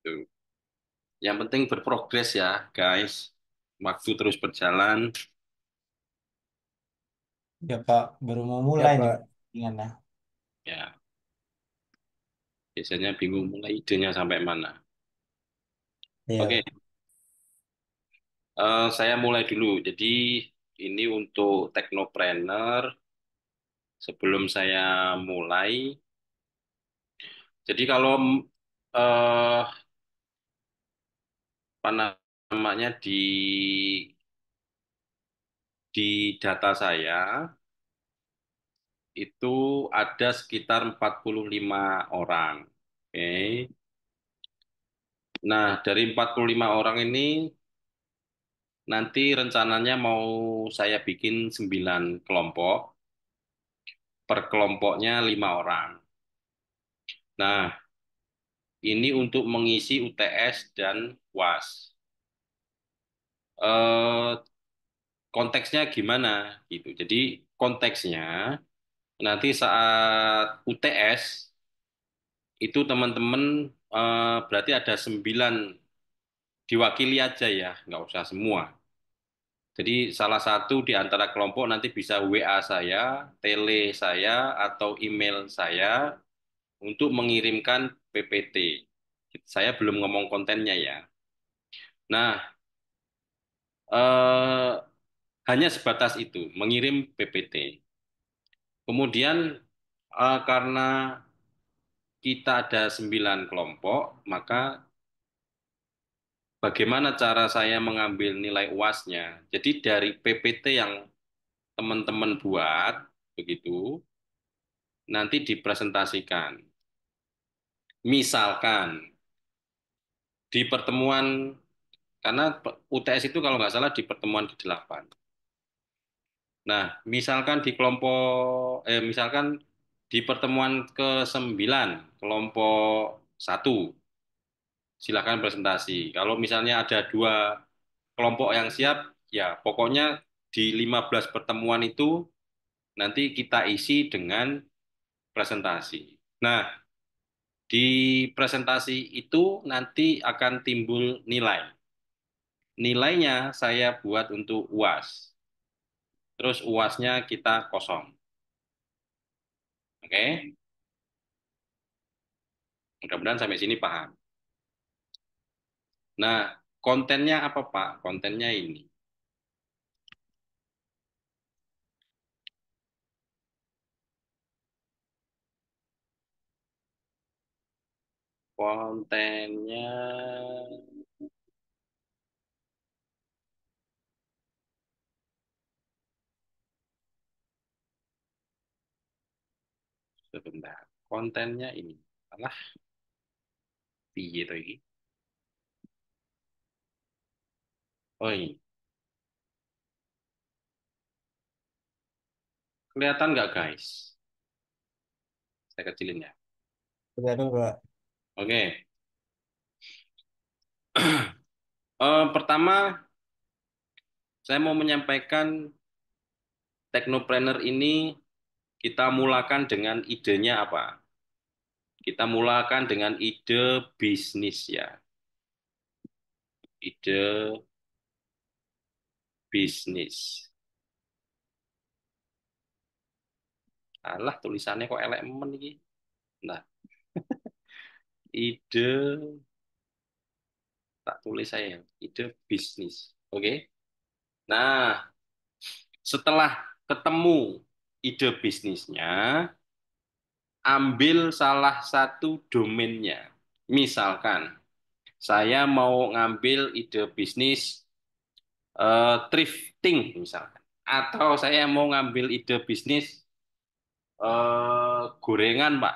Tuh. Yang penting berprogres ya, guys. Waktu terus berjalan. Ya Pak, baru mau Ya, mulai nih Pak. ingatnya. Ya, biasanya bingung mulai idenya sampai mana. Oke, Iya, saya mulai dulu. Jadi ini untuk teknopreneur. Sebelum saya mulai, jadi kalau eh apa namanya di data saya itu ada sekitar 45 orang. Oke. Nah, dari 45 orang ini nanti rencananya mau saya bikin 9 kelompok, per kelompoknya 5 orang. Nah, ini untuk mengisi UTS dan UAS. Eh, konteksnya gimana gitu. Jadi konteksnya nanti saat UTS itu teman-teman berarti ada 9 diwakili aja ya, nggak usah semua. Jadi salah satu di antara kelompok nanti bisa WA saya, tele saya, atau email saya untuk mengirimkan PPT. Saya belum ngomong kontennya ya. Nah, eh, hanya sebatas itu, mengirim PPT. Kemudian karena kita ada 9 kelompok, maka bagaimana cara saya mengambil nilai UASnya? Jadi dari PPT yang teman-teman buat, begitu, nanti dipresentasikan. Misalkan di pertemuan, karena UTS itu kalau nggak salah di pertemuan ke-8. Nah, misalkan di misalkan di pertemuan ke-9, kelompok 1, silakan presentasi. Kalau misalnya ada 2 kelompok yang siap, ya pokoknya di 15 pertemuan itu nanti kita isi dengan presentasi. Nah, di presentasi itu nanti akan timbul nilai. Nilainya saya buat untuk UAS. Terus UASnya kita kosong. Oke? Mudah-mudahan sampai sini paham. Nah, kontennya apa, Pak? Kontennya ini. Kontennya sebentar. Kontennya ini. Alah, piye to iki? Oh, ini. Kelihatan nggak, guys? Saya kecilin ya. udah tuh Pak. Oke. Pertama, saya mau menyampaikan teknopreneur ini kita mulakan dengan idenya apa? Kita mulakan dengan ide bisnis ya. Ide bisnis. Alah, tulisannya kok elek men iki. Nah, ide tak tulis saya. Ide bisnis. Oke. Nah, setelah ketemu ide bisnisnya, ambil salah satu domainnya. Misalkan, saya mau ngambil ide bisnis thrifting misalkan. Atau saya mau ngambil ide bisnis gorengan, Pak.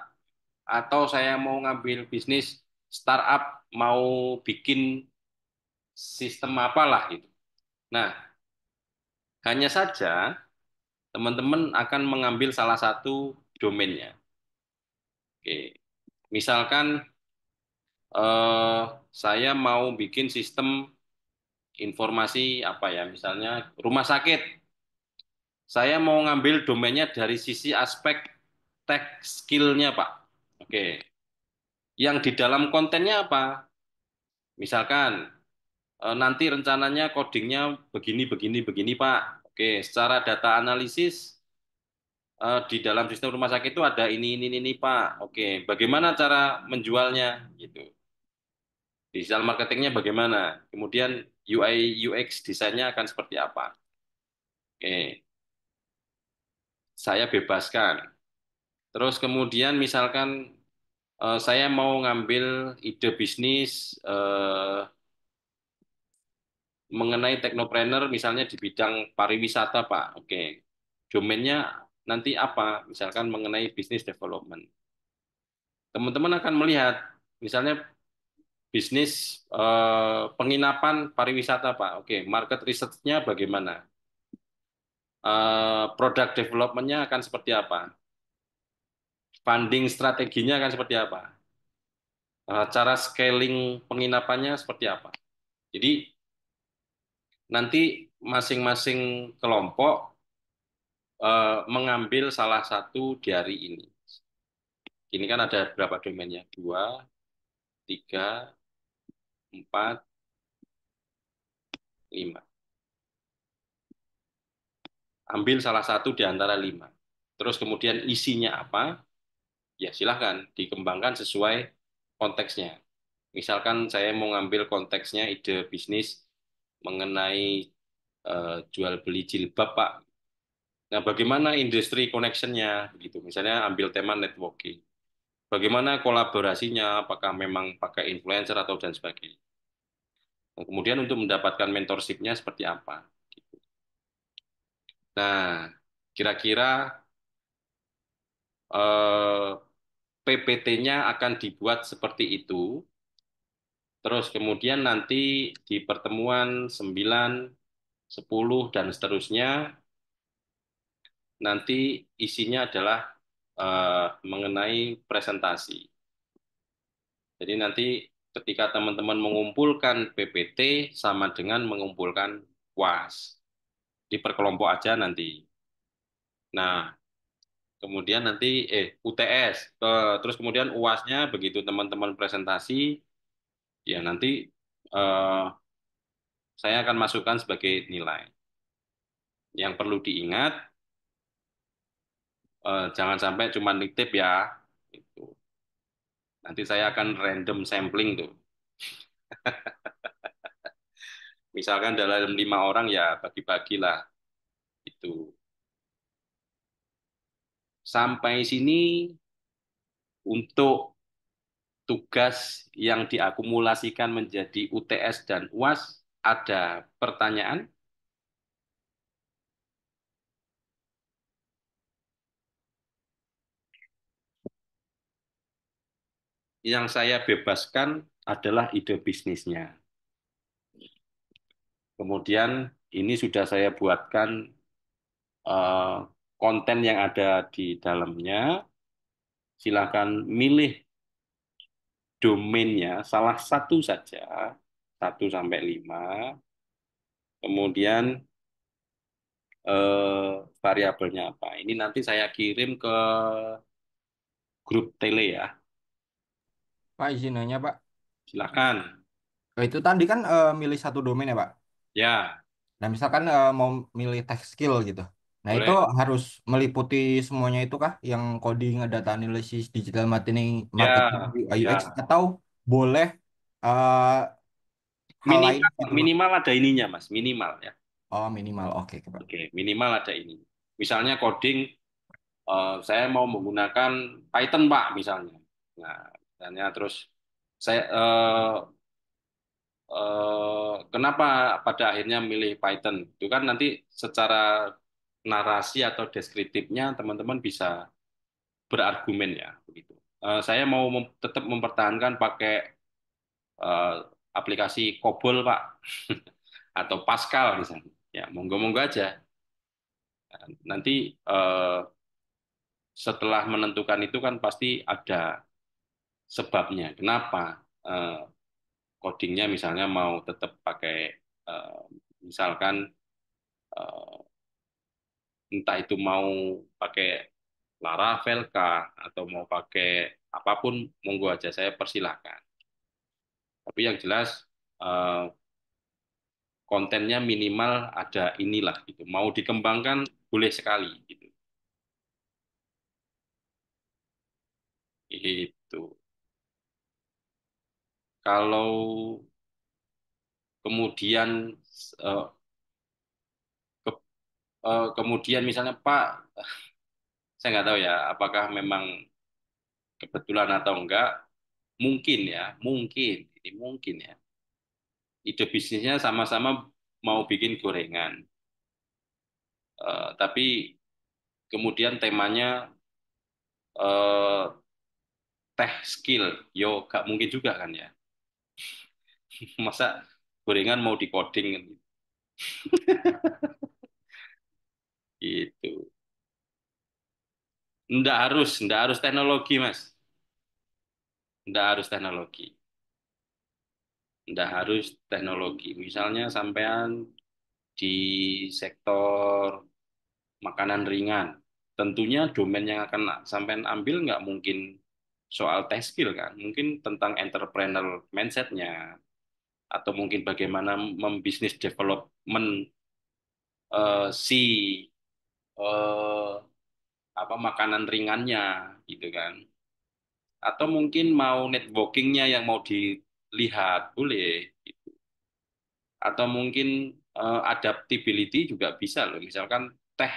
Atau saya mau ngambil bisnis startup, mau bikin sistem apalah gitu. Nah, hanya saja teman-teman akan mengambil salah satu domainnya. Oke. Misalkan saya mau bikin sistem informasi apa ya, misalnya rumah sakit. Saya mau ngambil domainnya dari sisi aspek tech skill-nya, Pak. Oke. Yang di dalam kontennya apa? Misalkan nanti rencananya codingnya begini, begini, begini, Pak. Oke, secara data analisis di dalam sistem rumah sakit itu ada ini, Pak. Oke, bagaimana cara menjualnya? Gitu. Digital marketingnya bagaimana? Kemudian UI UX desainnya akan seperti apa? Oke, saya bebaskan. Terus kemudian misalkan saya mau ngambil ide bisnis mengenai teknopreneur misalnya di bidang pariwisata, Pak. Oke. Domainnya nanti apa? Misalkan mengenai business development. Teman-teman akan melihat misalnya bisnis penginapan pariwisata, Pak. Oke, market research-nya bagaimana? Product development-nya akan seperti apa? Funding strateginya akan seperti apa? Cara scaling penginapannya seperti apa? Jadi nanti masing-masing kelompok mengambil salah satu dari ini. Ini kan ada berapa domainnya? Dua, tiga, empat, lima. Ambil salah satu di antara lima. Terus kemudian isinya apa? Ya silahkan dikembangkan sesuai konteksnya. Misalkan saya mau ngambil konteksnya ide bisnis mengenai jual beli jilbab, Pak. Nah, bagaimana industri connection-nya? Gitu. Misalnya ambil tema networking. Bagaimana kolaborasinya? Apakah memang pakai influencer atau dan sebagainya? Nah, kemudian untuk mendapatkan mentorship-nya seperti apa? Nah, kira-kira PPT-nya akan dibuat seperti itu. Terus kemudian nanti di pertemuan 9, 10, dan seterusnya, nanti isinya adalah mengenai presentasi. Jadi nanti ketika teman-teman mengumpulkan PPT sama dengan mengumpulkan UAS. Diperkelompok aja nanti. Nah, kemudian nanti UTS, terus kemudian UASnya begitu teman-teman presentasi, ya nanti eh, saya akan masukkan sebagai nilai. Yang perlu diingat, jangan sampai cuma nitip ya. Itu. Nanti saya akan random sampling tuh. Misalkan dalam 5 orang ya bagi-bagilah itu. Sampai sini untuk tugas yang diakumulasikan menjadi UTS dan UAS, ada pertanyaan? Yang saya bebaskan adalah ide bisnisnya. Kemudian ini sudah saya buatkan eh, konten yang ada di dalamnya. Silakan milih domainnya salah satu saja, 1 sampai 5. Kemudian variabelnya apa? Ini nanti saya kirim ke grup tele ya. Pak izin nanya Pak. Silakan. Itu tadi kan milih satu domain ya Pak. Ya, Nah misalkan mau milih tech skill gitu. Nah itu boleh. harus meliputi semuanya itu kah? Yang coding, data analisis, digital marketing, marketing, Ya, UI UX ya. atau boleh eh, hal lain Minimal, gitu Pak? minimal ada ininya, Mas. Minimal ya. Oh minimal, oke Pak. Oke, minimal ada ini. Misalnya coding, saya mau menggunakan Python, Pak, misalnya. Nah, misalnya terus saya kenapa pada akhirnya milih Python? Itu kan nanti secara narasi atau deskriptifnya teman-teman bisa berargumen ya, begitu. Saya mau tetap mempertahankan pakai eh, aplikasi COBOL, Pak, atau Pascal misalnya. Ya, monggo-monggo aja. Nanti setelah menentukan itu kan pasti ada sebabnya. Kenapa eh, codingnya misalnya mau tetap pakai eh, misalkan eh, entah itu mau pakai Laravel kah atau mau pakai apapun monggo aja saya persilahkan. Tapi yang jelas eh, kontennya minimal ada inilah gitu. Mau dikembangkan boleh sekali gitu. Itu. Kalau kemudian eh, ke- kemudian misalnya Pak, saya nggak tahu ya, apakah memang kebetulan atau enggak, mungkin ya, mungkin ini mungkin ya. Ide bisnisnya sama-sama mau bikin gorengan. Tapi kemudian temanya eh, teh skill, yo gak mungkin juga kan ya. Masa gorengan mau di coding gitu. Nggak harus teknologi Mas, nggak harus teknologi, nggak harus teknologi. Misalnya sampean di sektor makanan ringan, tentunya domain yang akan sampean ambil nggak mungkin soal tech skill kan, mungkin tentang entrepreneur mindsetnya, atau mungkin bagaimana membisnis development si eh, apa makanan ringannya gitu kan, atau mungkin mau networkingnya yang mau dilihat boleh, atau mungkin adaptability juga bisa loh, misalkan teh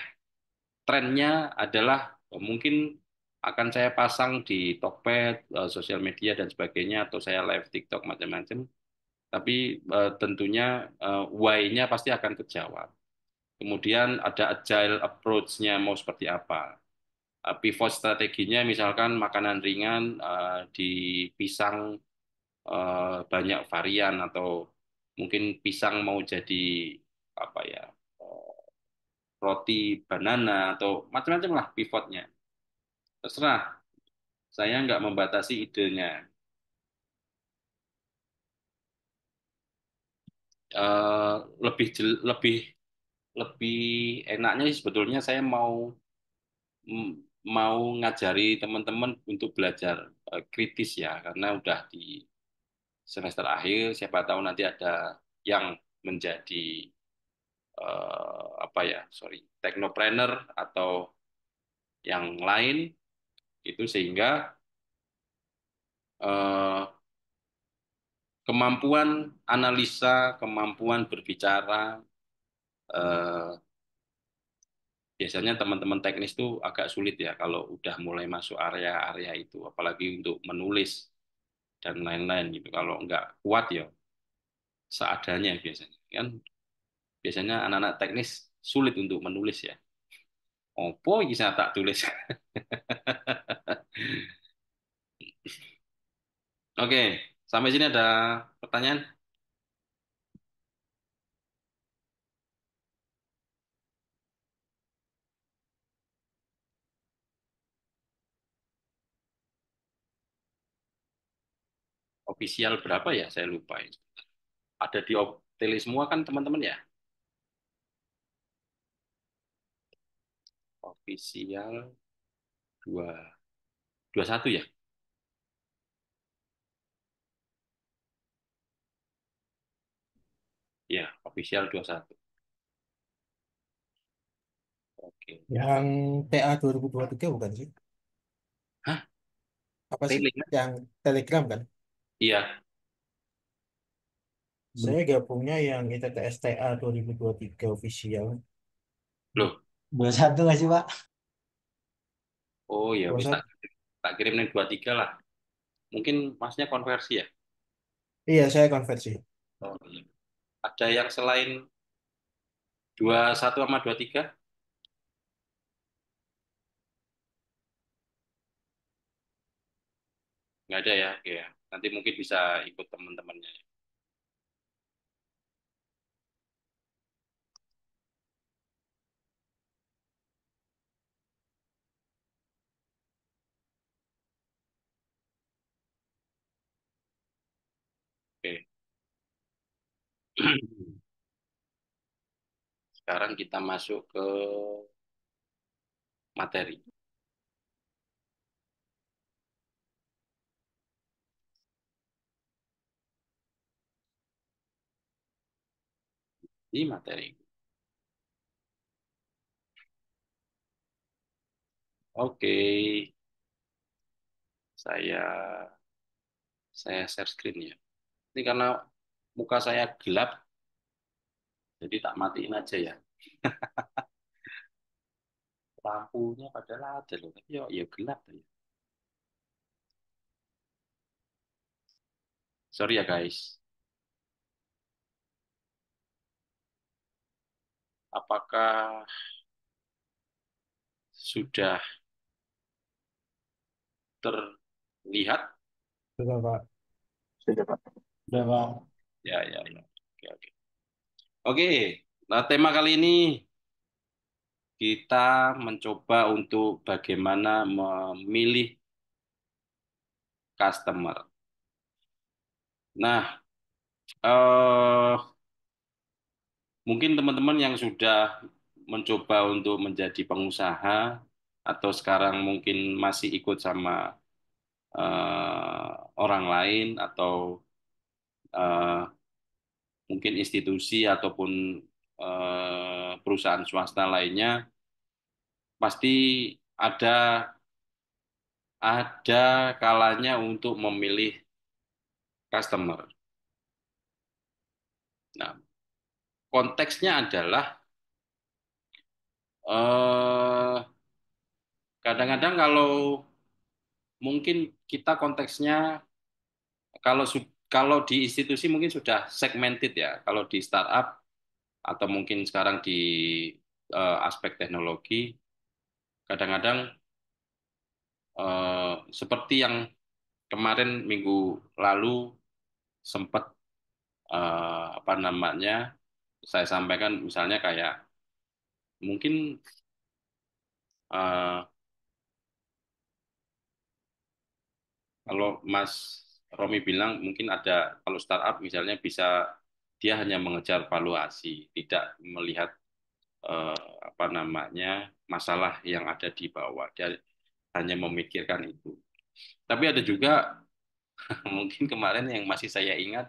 trennya adalah mungkin akan saya pasang di Tokped, sosial media dan sebagainya, atau saya live TikTok macam-macam, tapi tentunya why-nya pasti akan kejawab. Kemudian ada agile approach-nya mau seperti apa. Pivot strateginya misalkan makanan ringan di pisang banyak varian, atau mungkin pisang mau jadi apa ya, eh, roti banana atau macam-macam lah pivotnya. Terserah, saya nggak membatasi idenya. Eh, lebih lebih enaknya sih sebetulnya saya mau ngajari teman-teman untuk belajar kritis ya, karena udah di semester akhir, siapa tahu nanti ada yang menjadi apa ya, sorry, teknopreneur atau yang lain itu, sehingga eh, kemampuan analisa, kemampuan berbicara, eh, biasanya teman-teman teknis tuh agak sulit ya kalau udah mulai masuk area-area itu, apalagi untuk menulis dan lain-lain gitu. Kalau nggak kuat ya seadanya biasanya kan. Biasanya anak-anak teknis sulit untuk menulis ya. Opo iki saya tak tulis. Oke, sampai sini ada pertanyaan? Official berapa ya? Saya lupa. Ada di tele semua kan teman-teman ya? Official dua 21 ya? Ya, official 21. Oke. Yang TA 2023 bukan sih? Hah? Apa sih? Tele kan? Yang Telegram kan? Iya. Saya gabungnya yang ITTS TA 2023 official. Loh. 21 nggak sih, Pak? Oh ya, wis 21. tak kirim nih 23 lah. Mungkin masnya konversi ya? Iya, saya konversi. Oh, iya. Ada yang selain 21 sama 23? Nggak ada ya? Oke ya. Nanti mungkin bisa ikut teman-temannya. Oke. Sekarang kita masuk ke materi. Ini materi. Oke, saya saya share screen ya. Ini karena muka saya gelap, jadi tak matiin aja ya. Lampunya padahal ada loh, tapi ya gelap ya. Sorry ya guys. Apakah sudah terlihat? Sudah, Pak. Sudah, Pak. Sudah, Pak. Ya, ya, ya. Oke, oke. Oke, nah tema kali ini kita mencoba untuk bagaimana memilih customer. Nah, mungkin teman-teman yang sudah mencoba untuk menjadi pengusaha atau sekarang mungkin masih ikut sama orang lain atau eh, mungkin institusi ataupun perusahaan swasta lainnya pasti ada ada kalanya untuk memilih customer. Nah, konteksnya adalah eh, kadang-kadang kalau mungkin kita konteksnya kalau di institusi mungkin sudah segmented ya. Kalau di startup atau mungkin sekarang di aspek teknologi, kadang-kadang seperti yang kemarin minggu lalu sempat apa namanya saya sampaikan misalnya kayak mungkin eh, kalau Mas Romi bilang mungkin ada kalau startup misalnya bisa dia hanya mengejar valuasi, tidak melihat eh, apa namanya masalah yang ada di bawah. Dia hanya memikirkan itu. Tapi ada juga mungkin kemarin yang masih saya ingat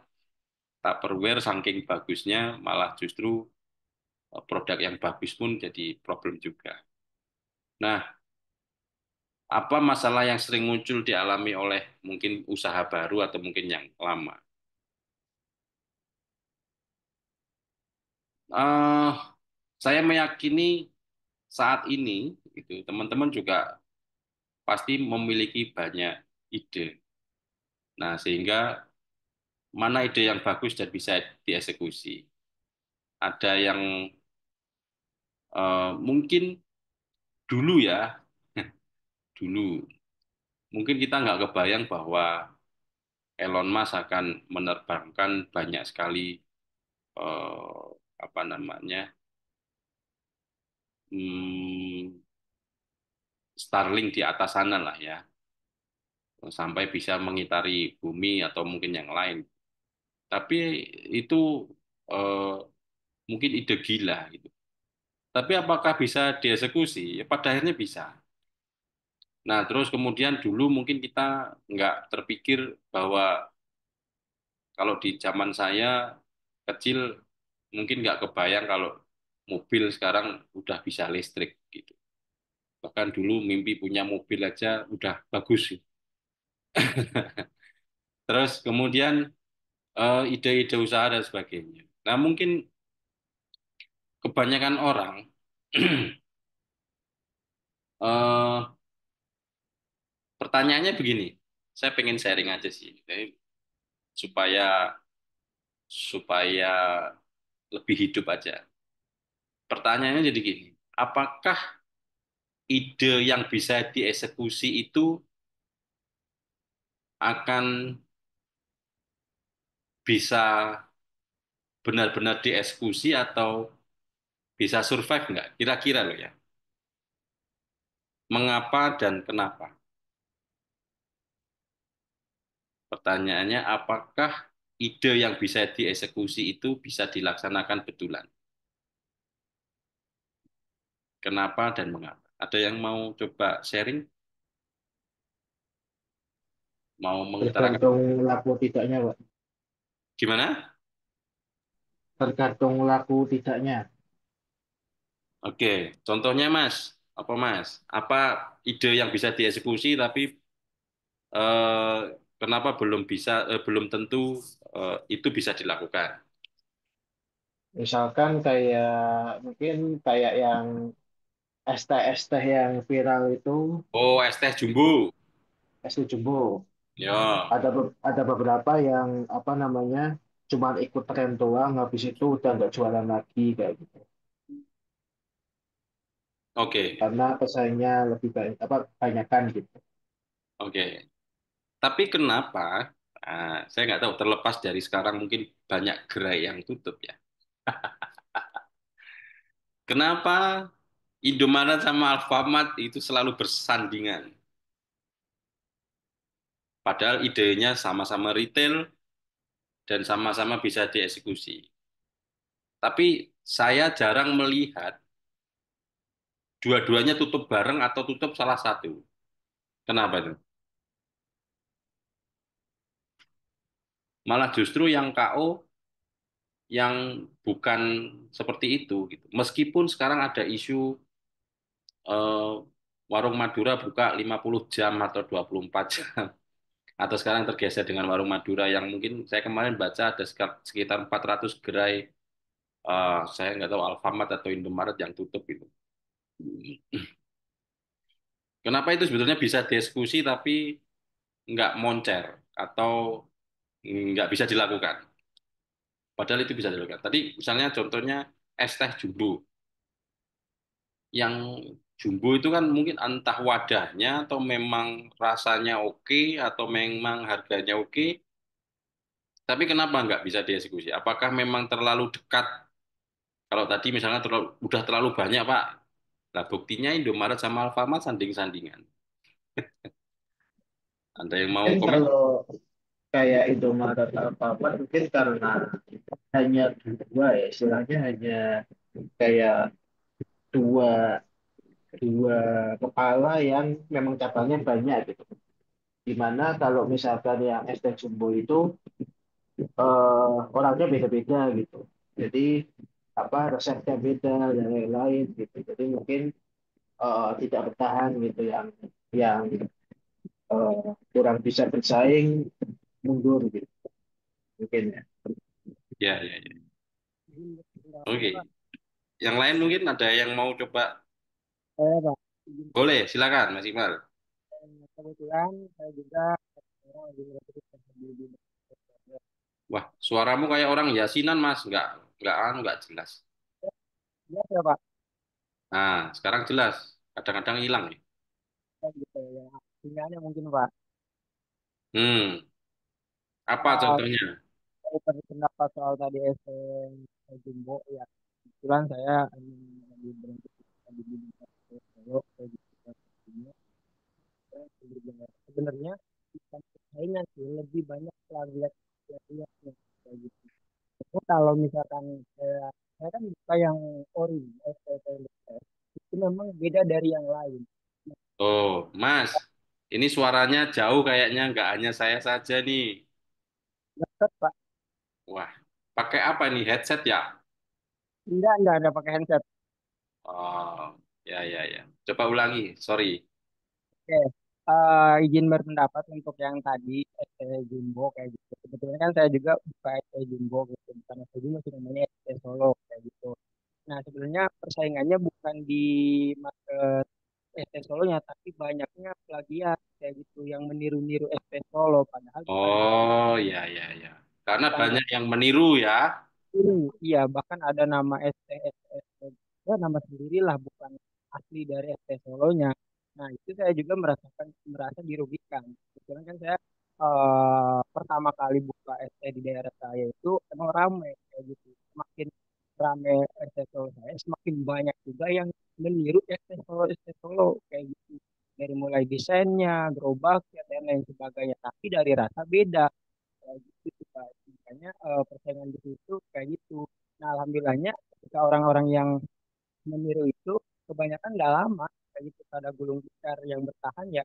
Tupperware saking bagusnya malah justru produk yang bagus pun jadi problem juga. Nah, apa masalah yang sering muncul dialami oleh mungkin usaha baru atau mungkin yang lama? eh saya meyakini saat ini itu teman-teman juga pasti memiliki banyak ide. Nah, sehingga mana ide yang bagus dan bisa dieksekusi. Ada yang mungkin dulu ya, dulu mungkin kita nggak kebayang bahwa Elon Musk akan menerbangkan banyak sekali eh, apa namanya hmm, Starlink di atas sana lah ya, sampai bisa mengitari bumi atau mungkin yang lain. Tapi itu eh, mungkin ide gila gitu. Tapi apakah bisa dieksekusi? Ya, pada akhirnya bisa. Nah, terus kemudian dulu mungkin kita nggak terpikir bahwa kalau di zaman saya kecil mungkin nggak kebayang kalau mobil sekarang udah bisa listrik gitu. Bahkan dulu mimpi punya mobil aja udah bagus gitu. Terus kemudian ide-ide usaha dan sebagainya. Nah, mungkin kebanyakan orang eh, pertanyaannya begini. Saya pengen sharing aja sih. Jadi, supaya supaya lebih hidup aja. Pertanyaannya jadi gini, apakah ide yang bisa dieksekusi itu akan bisa benar-benar dieksekusi atau bisa survive nggak? Kira-kira loh ya. Mengapa dan kenapa? Pertanyaannya, apakah ide yang bisa dieksekusi itu bisa dilaksanakan betulan? Kenapa dan mengapa? Ada yang mau coba sharing? Mau mengutarakan? Tergantung laku tidaknya, Pak. Gimana? tergantung laku tidaknya. Oke, contohnya Mas, apa Mas? Apa ide yang bisa dieksekusi tapi eh, kenapa belum tentu itu bisa dilakukan? Misalkan kayak mungkin kayak yang ST-ST yang viral itu, Oh, es teh jumbo. ST Jumbo. Ya, Ada beberapa yang apa namanya cuman ikut tren doang, habis itu udah nggak jualan lagi kayak gitu. oke, Karena pesaingnya lebih banyak apa banyakan gitu. oke. Tapi kenapa? Saya nggak tahu. Terlepas dari sekarang mungkin banyak gerai yang tutup ya. Kenapa Indomaret sama Alfamart itu selalu bersandingan? Padahal idenya sama-sama retail dan sama-sama bisa dieksekusi. Tapi saya jarang melihat dua-duanya tutup bareng atau tutup salah satu. Kenapa itu? Malah justru yang KO yang bukan seperti itu gitu. Meskipun sekarang ada isu eh, warung Madura buka 50 jam atau 24 jam. Atau sekarang tergeser dengan warung Madura yang mungkin saya kemarin baca ada sekitar 400 gerai, saya nggak tahu Alfamart atau Indomaret yang tutup itu. Kenapa itu sebetulnya bisa dieksekusi tapi nggak moncer atau nggak bisa dilakukan? Padahal itu bisa dilakukan. Tadi misalnya contohnya es teh jumbo. Yang jumbo itu kan mungkin entah wadahnya atau memang rasanya oke atau memang harganya oke. Tapi kenapa nggak bisa dieksekusi? Apakah memang terlalu dekat? Kalau tadi misalnya udah terlalu banyak, Pak. Nah, buktinya Indomaret sama Alfamart sanding-sandingan. Ada yang mau Mungkin komen? kalau kayak Indomaret Alfamart mungkin karena hanya dua ya, istilahnya hanya kayak dua dua kepala yang memang cabangnya banyak gitu. Dimana kalau misalkan yang ST Jumbo itu orangnya beda-beda gitu. Jadi apa resepnya beda dan lain-lain gitu. Jadi mungkin tidak bertahan gitu yang kurang bisa bersaing mundur gitu mungkin ya. Ya, ya, ya. Oke. Yang lain mungkin ada yang mau coba. Saya Pak, izin Boleh, silakan, Mas Iqbal. kebetulan saya juga sekarang lagi ngerjain di Wah, suaramu kayak orang yasinan, Mas. Nggak jelas. biasa ya Pak, Nah, sekarang jelas. Kadang-kadang hilang nih. gitu ya. Sinyalnya mungkin Pak. Hmm, apa Uh, contohnya? saya berpendapat soal tadi Jumbo ya. Kebetulan saya lagi berhenti di bidang Solo, saya di bidang Jumbo. Sebenarnya bukan persaingan sih, lebih banyak lihat lihat kayak gitu. Itu kalau misalkan saya kan buka yang ori, itu memang beda dari yang lain. Oh, Mas, ini suaranya jauh kayaknya nggak hanya saya saja nih. Deket Pak. Wah, pakai apa nih? Headset ya? Enggak ada pakai handset. Oh, ya, ya, ya. Coba ulangi, sorry. Oke. Izin berpendapat untuk yang tadi Jumbo kayak gitu. Sebetulnya kan saya juga buka Jumbo gitu. Bukan Jumbo sih namanya Solo kayak gitu. Nah sebenarnya persaingannya bukan di market Solonya, tapi banyaknya plagiat kayak gitu yang meniru-niru Solo. Padahal bukan Oh, ya, ya, ya. Karena bukan banyak yang meniru ya. dulu. Iya, bahkan ada nama ya nama sendirilah bukan asli dari ST Solonya. Nah, itu saya juga merasa dirugikan. Kebetulan kan saya pertama kali buka ST di daerah saya itu emang ramai kayak gitu. Semakin ramai ST Solo saya, semakin banyak juga yang meniru ST Solo kayak gitu. Dari mulai desainnya, gerobaknya, dan lain sebagainya. Tapi dari rasa beda kayak gitu Pak. Makanya persaingan di situ kayak gitu. Nah, alhamdulillahnya ketika orang-orang yang meniru itu kebanyakan nggak lama kayak gitu ada gulung tikar yang bertahan ya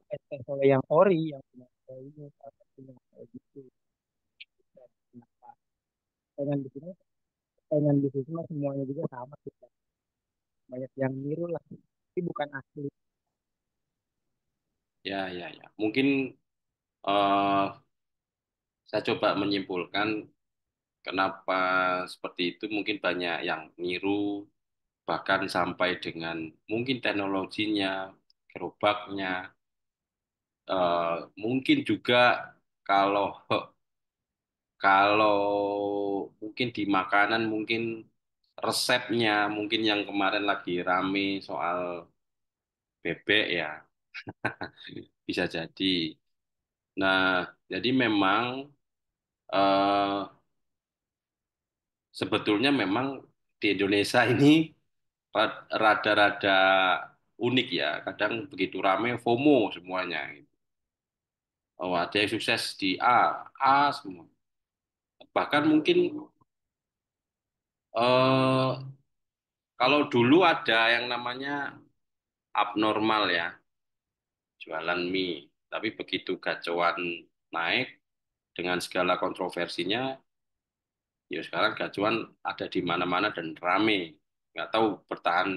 oleh yang ori yang punya ini salah satunya kayak gitu. Dan kenapa dengan di sini saingan bisnis mah semuanya juga sama kita. Banyak yang niru lah, tapi bukan asli. Ya, ya, ya. Mungkin saya coba menyimpulkan kenapa seperti itu. Mungkin banyak yang niru, bahkan sampai dengan mungkin teknologinya, gerobaknya, mungkin juga kalau kalau mungkin di makanan mungkin resepnya mungkin yang kemarin lagi rame soal bebek ya bisa jadi. Nah, jadi memang eh, sebetulnya memang di Indonesia ini rada-rada unik ya. Kadang begitu rame FOMO semuanya. Oh, ada yang sukses di A semua. Bahkan mungkin eh, kalau dulu ada yang namanya abnormal ya, jualan mie. Tapi begitu gacuan naik dengan segala kontroversinya, ya sekarang gacuan ada di mana-mana dan rame. Nggak tahu bertahan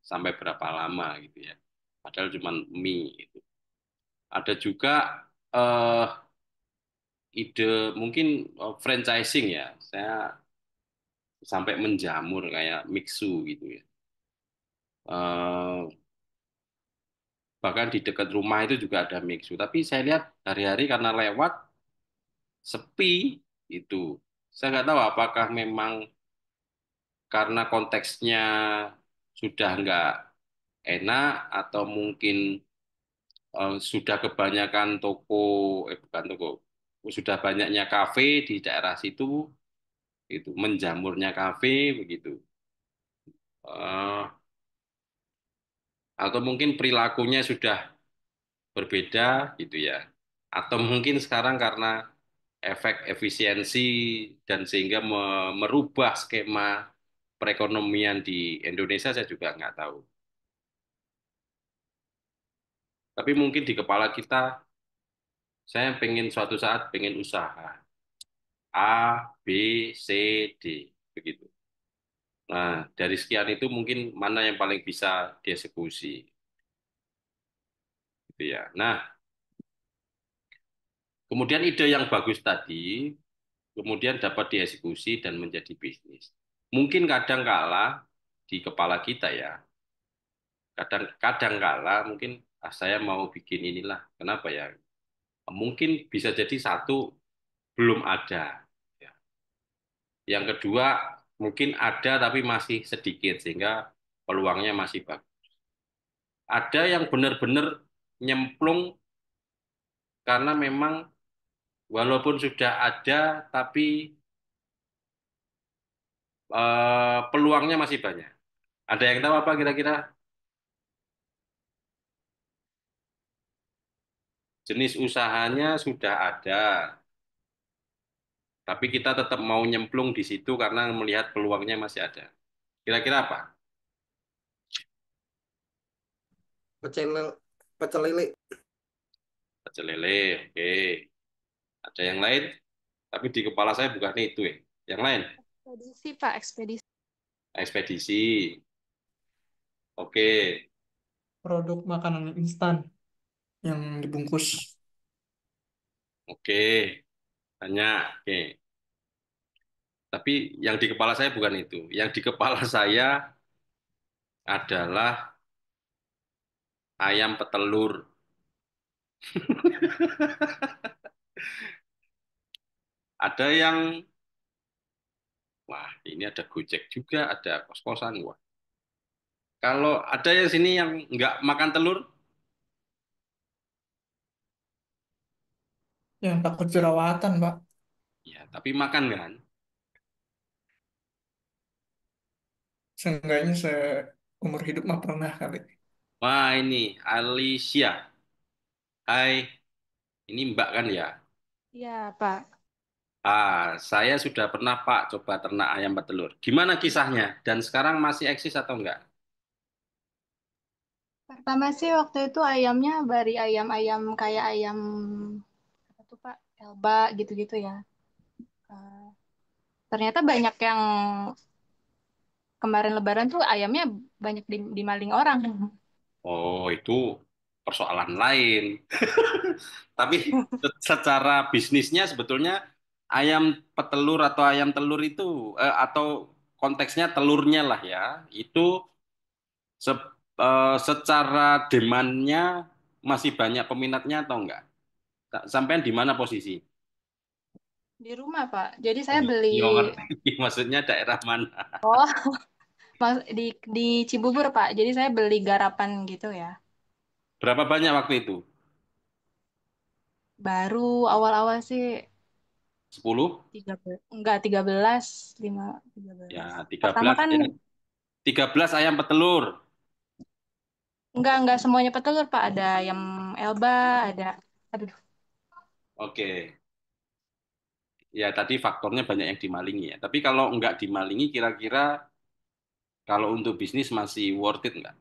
sampai berapa lama gitu ya. Padahal cuma mie gitu. Ada juga eh, ide mungkin franchising ya. Saya sampai menjamur kayak Mixu gitu ya. Eh, bahkan di dekat rumah itu juga ada Mixu. Tapi saya lihat hari-hari karena lewat sepi itu. Saya nggak tahu apakah memang karena konteksnya sudah nggak enak atau mungkin sudah kebanyakan toko, bukan toko, sudah banyaknya kafe di daerah situ, itu menjamurnya kafe begitu. Eh, atau mungkin perilakunya sudah berbeda gitu ya. Atau mungkin sekarang karena efek efisiensi dan sehingga merubah skema perekonomian di Indonesia saya juga nggak tahu. Tapi mungkin di kepala kita saya pengen suatu saat pengen usaha A, B, C, D begitu. Nah, dari sekian itu mungkin mana yang paling bisa dieksekusi gitu ya. Nah, kemudian ide yang bagus tadi kemudian dapat dieksekusi dan menjadi bisnis. Mungkin kadang kala di kepala kita ya, kadang kala mungkin saya mau bikin inilah. Kenapa ya? Mungkin bisa jadi satu belum ada. Ya. Yang kedua mungkin ada tapi masih sedikit sehingga peluangnya masih bagus. Ada yang benar-benar nyemplung karena memang walaupun sudah ada tapi peluangnya masih banyak. Ada yang tahu apa kira-kira jenis usahanya sudah ada, tapi kita tetap mau nyemplung di situ karena melihat peluangnya masih ada. Kira-kira apa? Pecel pecel lele. Pecel lele, oke. Ada yang lain? Tapi di kepala saya bukan itu ya. Yang lain, Ekspedisi, Pak, ekspedisi. ekspedisi. Oke, Produk makanan instan yang dibungkus. oke. Banyak, oke. Tapi yang di kepala saya bukan itu. Yang di kepala saya adalah ayam petelur. Ada yang, wah ini ada Gojek juga, ada kos-kosan. Wah. Kalau ada yang sini yang nggak makan telur, Yang takut jerawatan, Pak. ya tapi makan kan. Seenggaknya seumur hidup mah pernah kali. Wah ini Alicia. Hai, ini Mbak kan ya? Ya, Pak. Saya sudah pernah Pak coba ternak ayam petelur. Gimana kisahnya? Dan sekarang masih eksis atau enggak? Pertama sih waktu itu ayamnya dari ayam-ayam kayak ayam apa tuh Pak? Elba gitu-gitu ya. Eh, ternyata banyak yang kemarin Lebaran tuh ayamnya banyak dimaling orang. Oh, itu persoalan lain. Tapi secara bisnisnya sebetulnya ayam petelur atau ayam telur itu atau konteksnya telurnya lah ya, itu secara demandnya masih banyak peminatnya atau enggak? Sampai di mana posisi? Di rumah, Pak. Jadi saya Oh, beli, iya ngerti. Maksudnya daerah mana? oh, di Cibubur, Pak. Jadi saya beli garapan gitu ya. Berapa banyak waktu itu? Baru awal-awal sih 10? 13, enggak 13, 5, 13. Ya, tiga Pertama belas kan ya. 13 ayam petelur. enggak semuanya petelur, Pak. Ada ayam Elba, ada, aduh, Oke. Ya, tadi faktornya banyak yang dimalingi ya. Tapi kalau nggak dimalingi, kira-kira kalau untuk bisnis masih worth it nggak?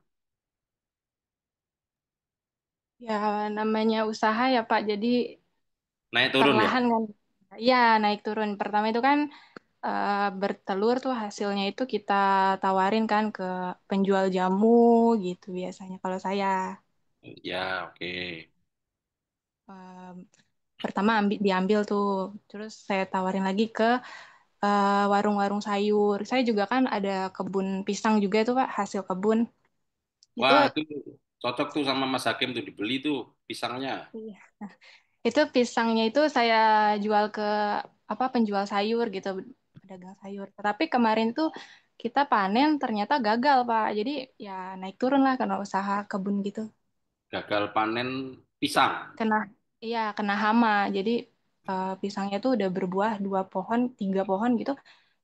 ya namanya usaha ya, Pak. Jadi Naik turun ya? perlahan kan. Ya, naik turun. Pertama itu kan bertelur tuh hasilnya itu kita tawarin kan ke penjual jamu gitu biasanya kalau saya. Ya, oke. Em, Pertama diambil tuh, terus saya tawarin lagi ke warung-warung sayur. Saya juga kan ada kebun pisang juga tuh Pak, hasil kebun. Itu Wah, itu cocok tuh sama Mas Hakim tuh dibeli tuh pisangnya. iya. Itu pisangnya itu saya jual ke apa penjual sayur gitu, pedagang sayur. Tapi kemarin tuh kita panen ternyata gagal Pak. Jadi ya naik turun lah karena usaha kebun gitu. Gagal panen pisang. Kena iya kena hama. Jadi pisangnya tuh udah berbuah 2 pohon, 3 pohon gitu.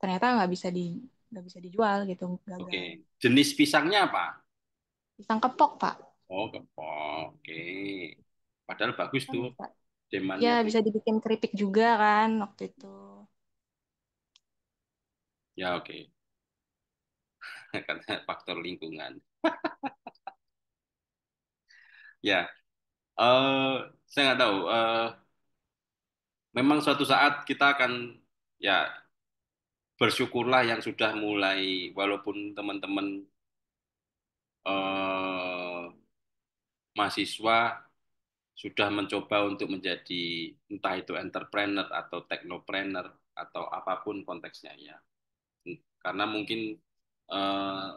Ternyata nggak bisa dijual gitu, Oke. gagal. Jenis pisangnya apa? Pisang kepok Pak. Oh, kepok. Oke. Padahal bagus Kan tuh bisa. Ya demannya tuh. bisa dibikin keripik juga kan waktu itu. Ya, oke. Karena faktor lingkungan. Ya, saya nggak tahu. Memang suatu saat kita akan ya bersyukurlah yang sudah mulai walaupun teman-teman eh, mahasiswa sudah mencoba untuk menjadi entah itu entrepreneur atau technopreneur atau apapun konteksnya ya. Karena mungkin eh,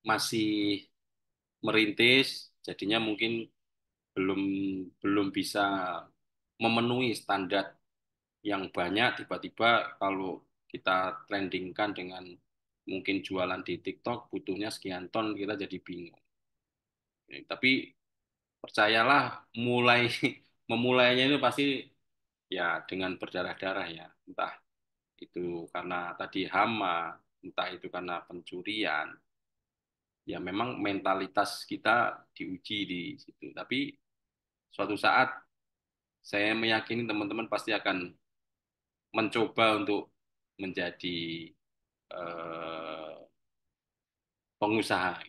masih merintis, jadinya mungkin belum belum bisa memenuhi standar yang banyak. Tiba-tiba kalau kita trendingkan dengan mungkin jualan di TikTok butuhnya sekian ton, kita jadi bingung. Tapi percayalah, mulai memulainya itu pasti ya dengan berdarah-darah ya. Entah itu karena tadi hama, entah itu karena pencurian. Ya memang mentalitas kita diuji di situ. Tapi suatu saat saya meyakini teman-teman pasti akan mencoba untuk menjadi eh, pengusaha.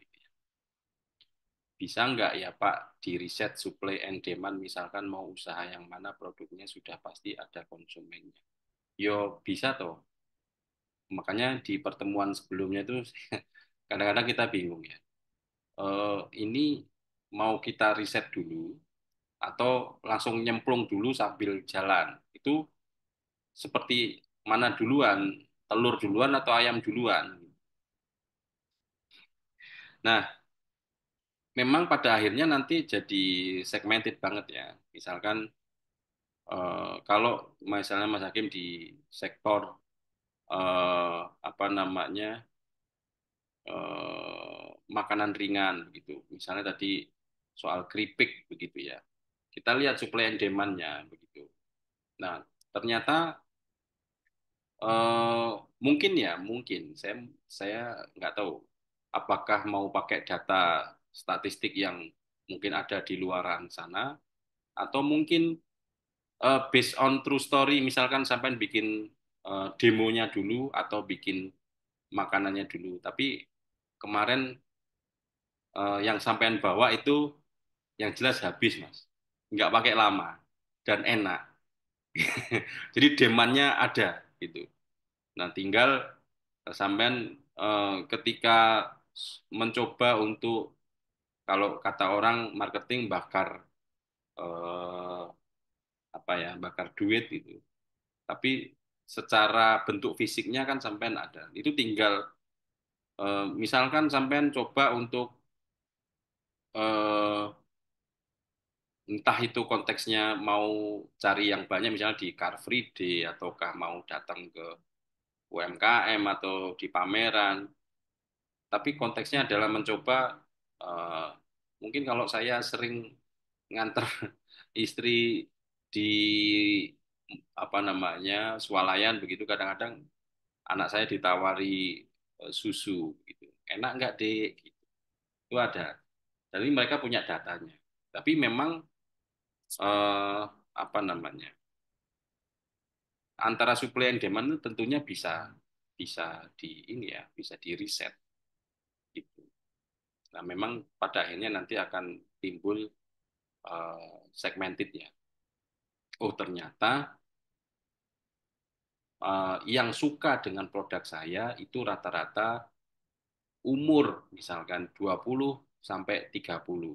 Bisa nggak ya Pak di riset supply and demand misalkan mau usaha yang mana produknya sudah pasti ada konsumennya. Yo bisa toh. Makanya di pertemuan sebelumnya itu kadang-kadang kita bingung ya. Ini mau kita riset dulu atau langsung nyemplung dulu sambil jalan. Itu seperti mana duluan, telur duluan atau ayam duluan. Nah, memang pada akhirnya nanti jadi segmented banget ya. Misalkan kalau misalnya Mas Hakim di sektor apa namanya makanan ringan begitu. Misalnya tadi soal keripik begitu ya. Kita lihat supply and demand-nya begitu. Nah, ternyata eh, mungkin ya, mungkin saya nggak tahu apakah mau pakai data statistik yang mungkin ada di luaran sana atau mungkin based on true story misalkan sampai bikin demonya dulu atau bikin makanannya dulu. Tapi kemarin yang sampean bawa itu yang jelas habis mas, nggak pakai lama dan enak. Jadi demandnya ada gitu. Nah tinggal sampean ketika mencoba untuk kalau kata orang marketing bakar eh, apa ya bakar duit itu. Tapi secara bentuk fisiknya kan sampean ada. Itu tinggal misalkan sampean coba untuk eh, entah itu konteksnya mau cari yang banyak misalnya di Car Free Day ataukah mau datang ke UMKM atau di pameran. Tapi konteksnya adalah mencoba eh, mungkin kalau saya sering nganter istri di apa namanya swalayan begitu kadang-kadang anak saya ditawari susu gitu. Enak nggak dek? Gitu. Itu ada. Jadi mereka punya datanya. Tapi memang eh, apa namanya antara supply and demand itu tentunya bisa bisa di ini ya bisa di riset gitu. Nah memang pada akhirnya nanti akan timbul segmentednya. Oh ternyata yang suka dengan produk saya itu rata-rata umur misalkan 20 sampai 30.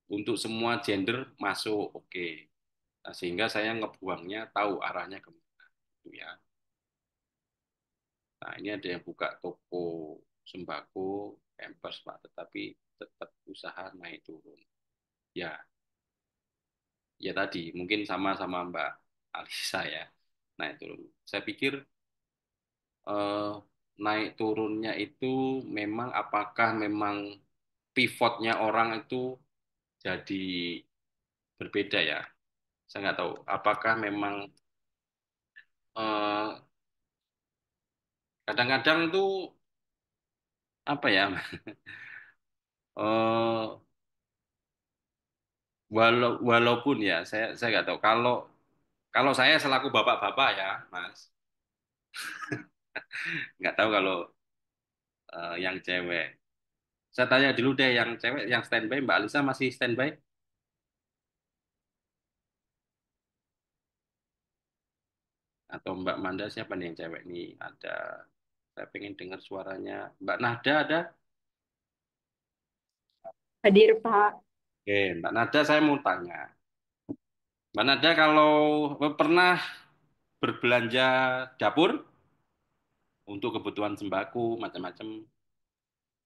Untuk semua gender masuk oke. Nah, sehingga saya ngebuangnya tahu arahnya kemana gitu ya. Nah, ini ada yang buka toko sembako, pampers Pak, tetapi tetap usaha naik turun. Ya, ya tadi mungkin sama-sama Mbak Alisa ya naik turun. Saya pikir eh, naik turunnya itu memang apakah memang pivotnya orang itu jadi berbeda ya. Saya nggak tahu. Apakah memang eh, kadang-kadang tuh apa ya? eh walaupun ya saya nggak tahu. Kalau kalau saya selaku bapak-bapak ya, Mas, nggak tahu kalau yang cewek. Saya tanya dulu deh yang cewek yang standby Mbak Alisa masih standby atau Mbak Manda siapa nih yang cewek nih? Ada saya pengen dengar suaranya. Mbak Nada ada? Hadir, Pak. Oke, Mbak Nada saya mau tanya. Mbak Nada kalau pernah berbelanja dapur untuk kebutuhan sembako macam-macam.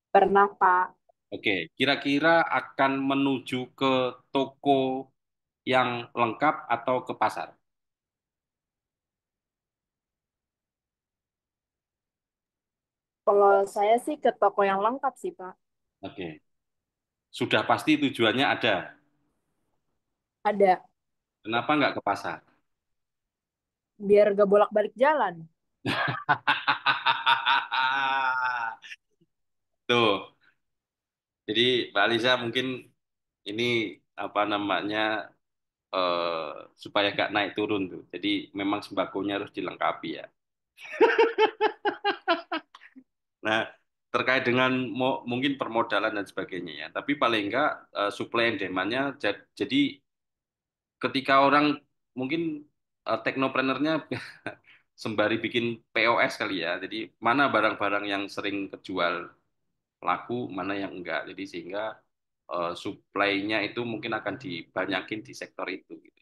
Pernah, Pak. Oke, kira-kira akan menuju ke toko yang lengkap atau ke pasar? Kalau saya sih ke toko yang lengkap sih, Pak. Oke, sudah pasti tujuannya ada. Ada. Kenapa nggak ke pasar? Biar gak bolak-balik jalan. Tuh, jadi Mbak Aliza mungkin ini apa namanya supaya nggak naik turun tuh. Jadi memang sembakonya harus dilengkapi ya. Nah, terkait dengan mungkin permodalan dan sebagainya ya. Tapi paling enggak supply and demand-nya jadi ketika orang mungkin teknoprenernya sembari bikin POS kali ya. Jadi mana barang-barang yang sering kejual laku, mana yang enggak. Jadi sehingga supply-nya itu mungkin akan dibanyakin di sektor itu gitu.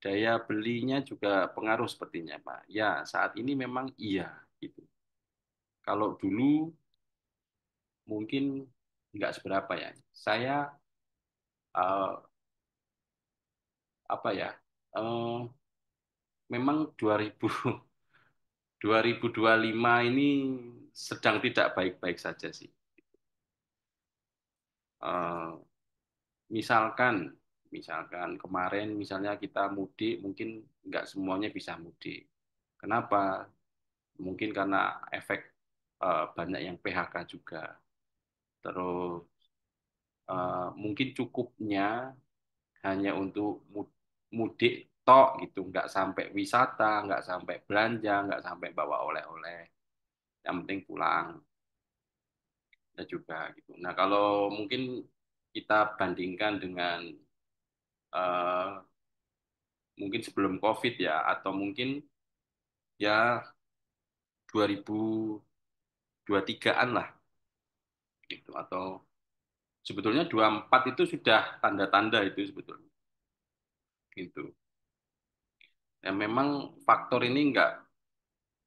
Daya belinya juga pengaruh sepertinya, Pak. Ya, saat ini memang iya gitu. Kalau dulu mungkin nggak seberapa ya. Saya eh, apa ya? eh, Memang 2025 ini sedang tidak baik-baik saja sih. Eh, misalkan, misalkan kemarin misalnya kita mudik, mungkin nggak semuanya bisa mudik. Kenapa? Mungkin karena efek banyak yang PHK juga. Terus mungkin cukupnya hanya untuk mudik tok gitu, nggak sampai wisata, nggak sampai belanja, nggak sampai bawa oleh-oleh. Yang penting pulang ya juga gitu. Nah kalau mungkin kita bandingkan dengan eh, mungkin sebelum COVID ya, atau mungkin ya 2023-an lah gitu, atau sebetulnya 24 itu sudah tanda-tanda itu sebetulnya gitu. Ya memang faktor ini enggak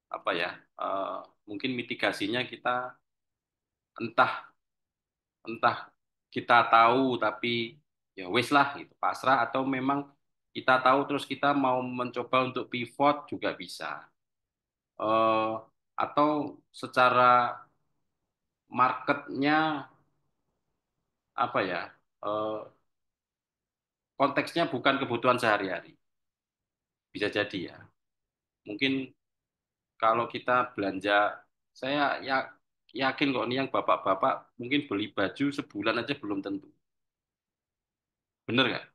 apa ya, eh, mungkin mitigasinya kita entah entah kita tahu tapi ya wes lah gitu pasrah, atau memang kita tahu terus kita mau mencoba untuk pivot juga bisa. eh atau secara marketnya apa ya, eh, konteksnya bukan kebutuhan sehari-hari, bisa jadi ya mungkin kalau kita belanja, saya ya yakin kok nih yang bapak-bapak mungkin beli baju sebulan aja belum tentu, bener nggak?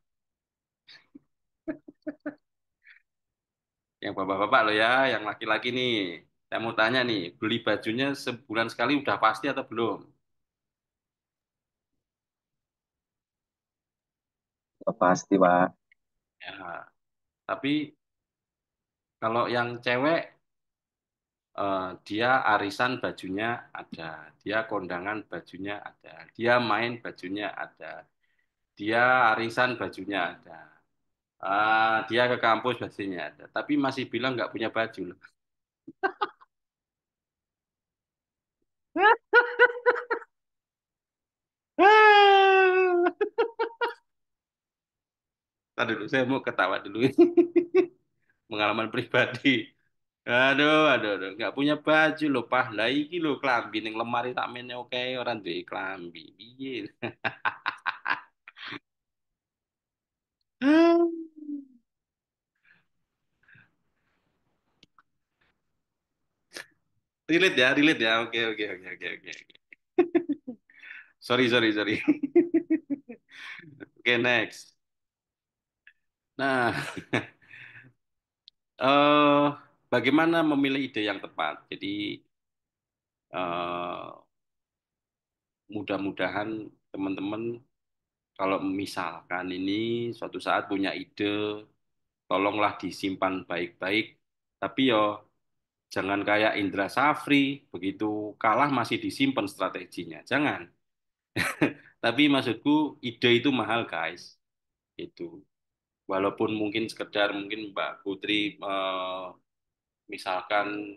Yang bapak-bapak loh ya, yang laki-laki nih, saya mau tanya nih, beli bajunya sebulan sekali udah pasti atau belum? Oh, pasti, Pak. Ya, tapi kalau yang cewek, dia arisan bajunya ada, dia kondangan bajunya ada, dia main bajunya ada, dia arisan bajunya ada, dia ke kampus bajunya ada, tapi masih bilang nggak punya baju loh. Tadi dulu saya mau ketawa dulu. Pengalaman pribadi. Aduh, nggak punya baju loh, pah. Lah iki lho klambi ning lemari tak mene oke ora duwe klambi. Piye? Relate ya. Oke. Sorry. Oke, next. Nah, eh bagaimana memilih ide yang tepat? Jadi eh mudah-mudahan teman-teman kalau misalkan ini suatu saat punya ide, tolonglah disimpan baik-baik. Tapi yo jangan kayak Indra Safri, begitu kalah masih disimpan strateginya. Jangan. Tapi maksudku ide itu mahal, guys. Itu. Walaupun mungkin sekedar mungkin Mbak Putri misalkan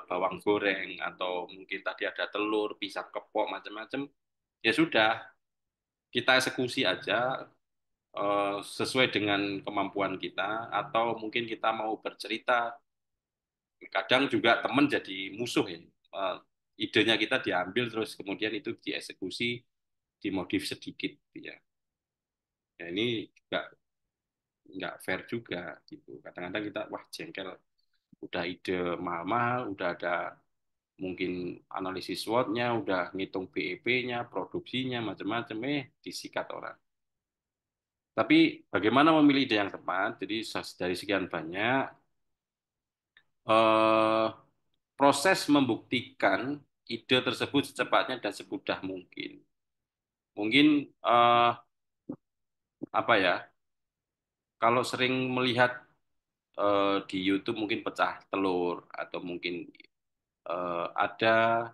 bawang goreng atau mungkin tadi ada telur, pisang kepok macam-macam, ya sudah, kita eksekusi aja sesuai dengan kemampuan kita, atau mungkin kita mau bercerita, kadang juga teman jadi musuh ya. Eh, idenya kita diambil terus kemudian itu dieksekusi, dimodif sedikit ya. Ya ini juga nggak fair juga gitu. Kadang-kadang kita wah jengkel, udah ide mahal-mahal, udah ada mungkin analisis SWOT-nya, udah ngitung BEP-nya, produksinya, macam-macam, disikat orang. Tapi bagaimana memilih ide yang tepat? Jadi dari sekian banyak, eh, proses membuktikan ide tersebut secepatnya dan semudah mungkin. Mungkin apa ya? Kalau sering melihat di YouTube mungkin pecah telur atau mungkin ada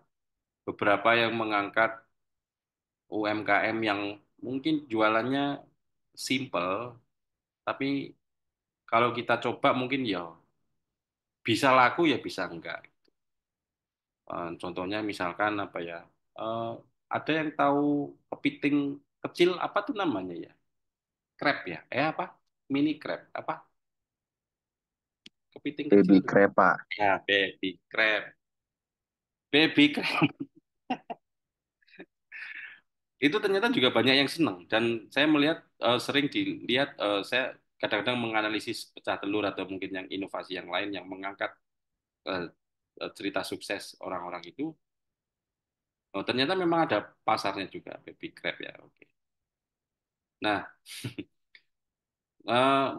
beberapa yang mengangkat UMKM yang mungkin jualannya simple, tapi kalau kita coba mungkin ya bisa laku ya bisa enggak. Contohnya misalkan apa ya? eh, ada yang tahu kepiting kecil apa tuh namanya ya? Crab ya? Apa? Mini crab apa? Kepiting kecil Baby tuh. crab, Pak. Ya, baby crab. Baby crab. Itu ternyata juga banyak yang senang dan saya melihat sering dilihat, saya kadang-kadang menganalisis pecah telur atau mungkin yang inovasi yang lain yang mengangkat eh, cerita sukses orang-orang itu, ternyata memang ada pasarnya juga baby crab ya. Oke. Nah,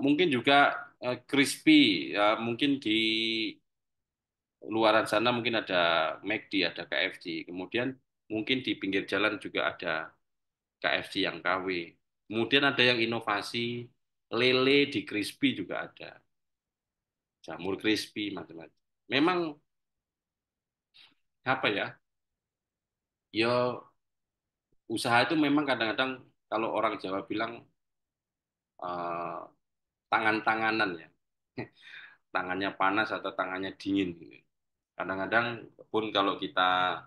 mungkin juga crispy ya, mungkin di luaran sana mungkin ada McD, ada KFC, kemudian mungkin di pinggir jalan juga ada KFC yang KW. Kemudian ada yang inovasi lele di crispy juga ada, jamur crispy macam-macam. Memang apa ya? Ya usaha itu memang kadang-kadang kalau orang Jawa bilang eh, tangan-tanganan ya. Tangannya panas atau tangannya dingin gitu. Kadang-kadang pun kalau kita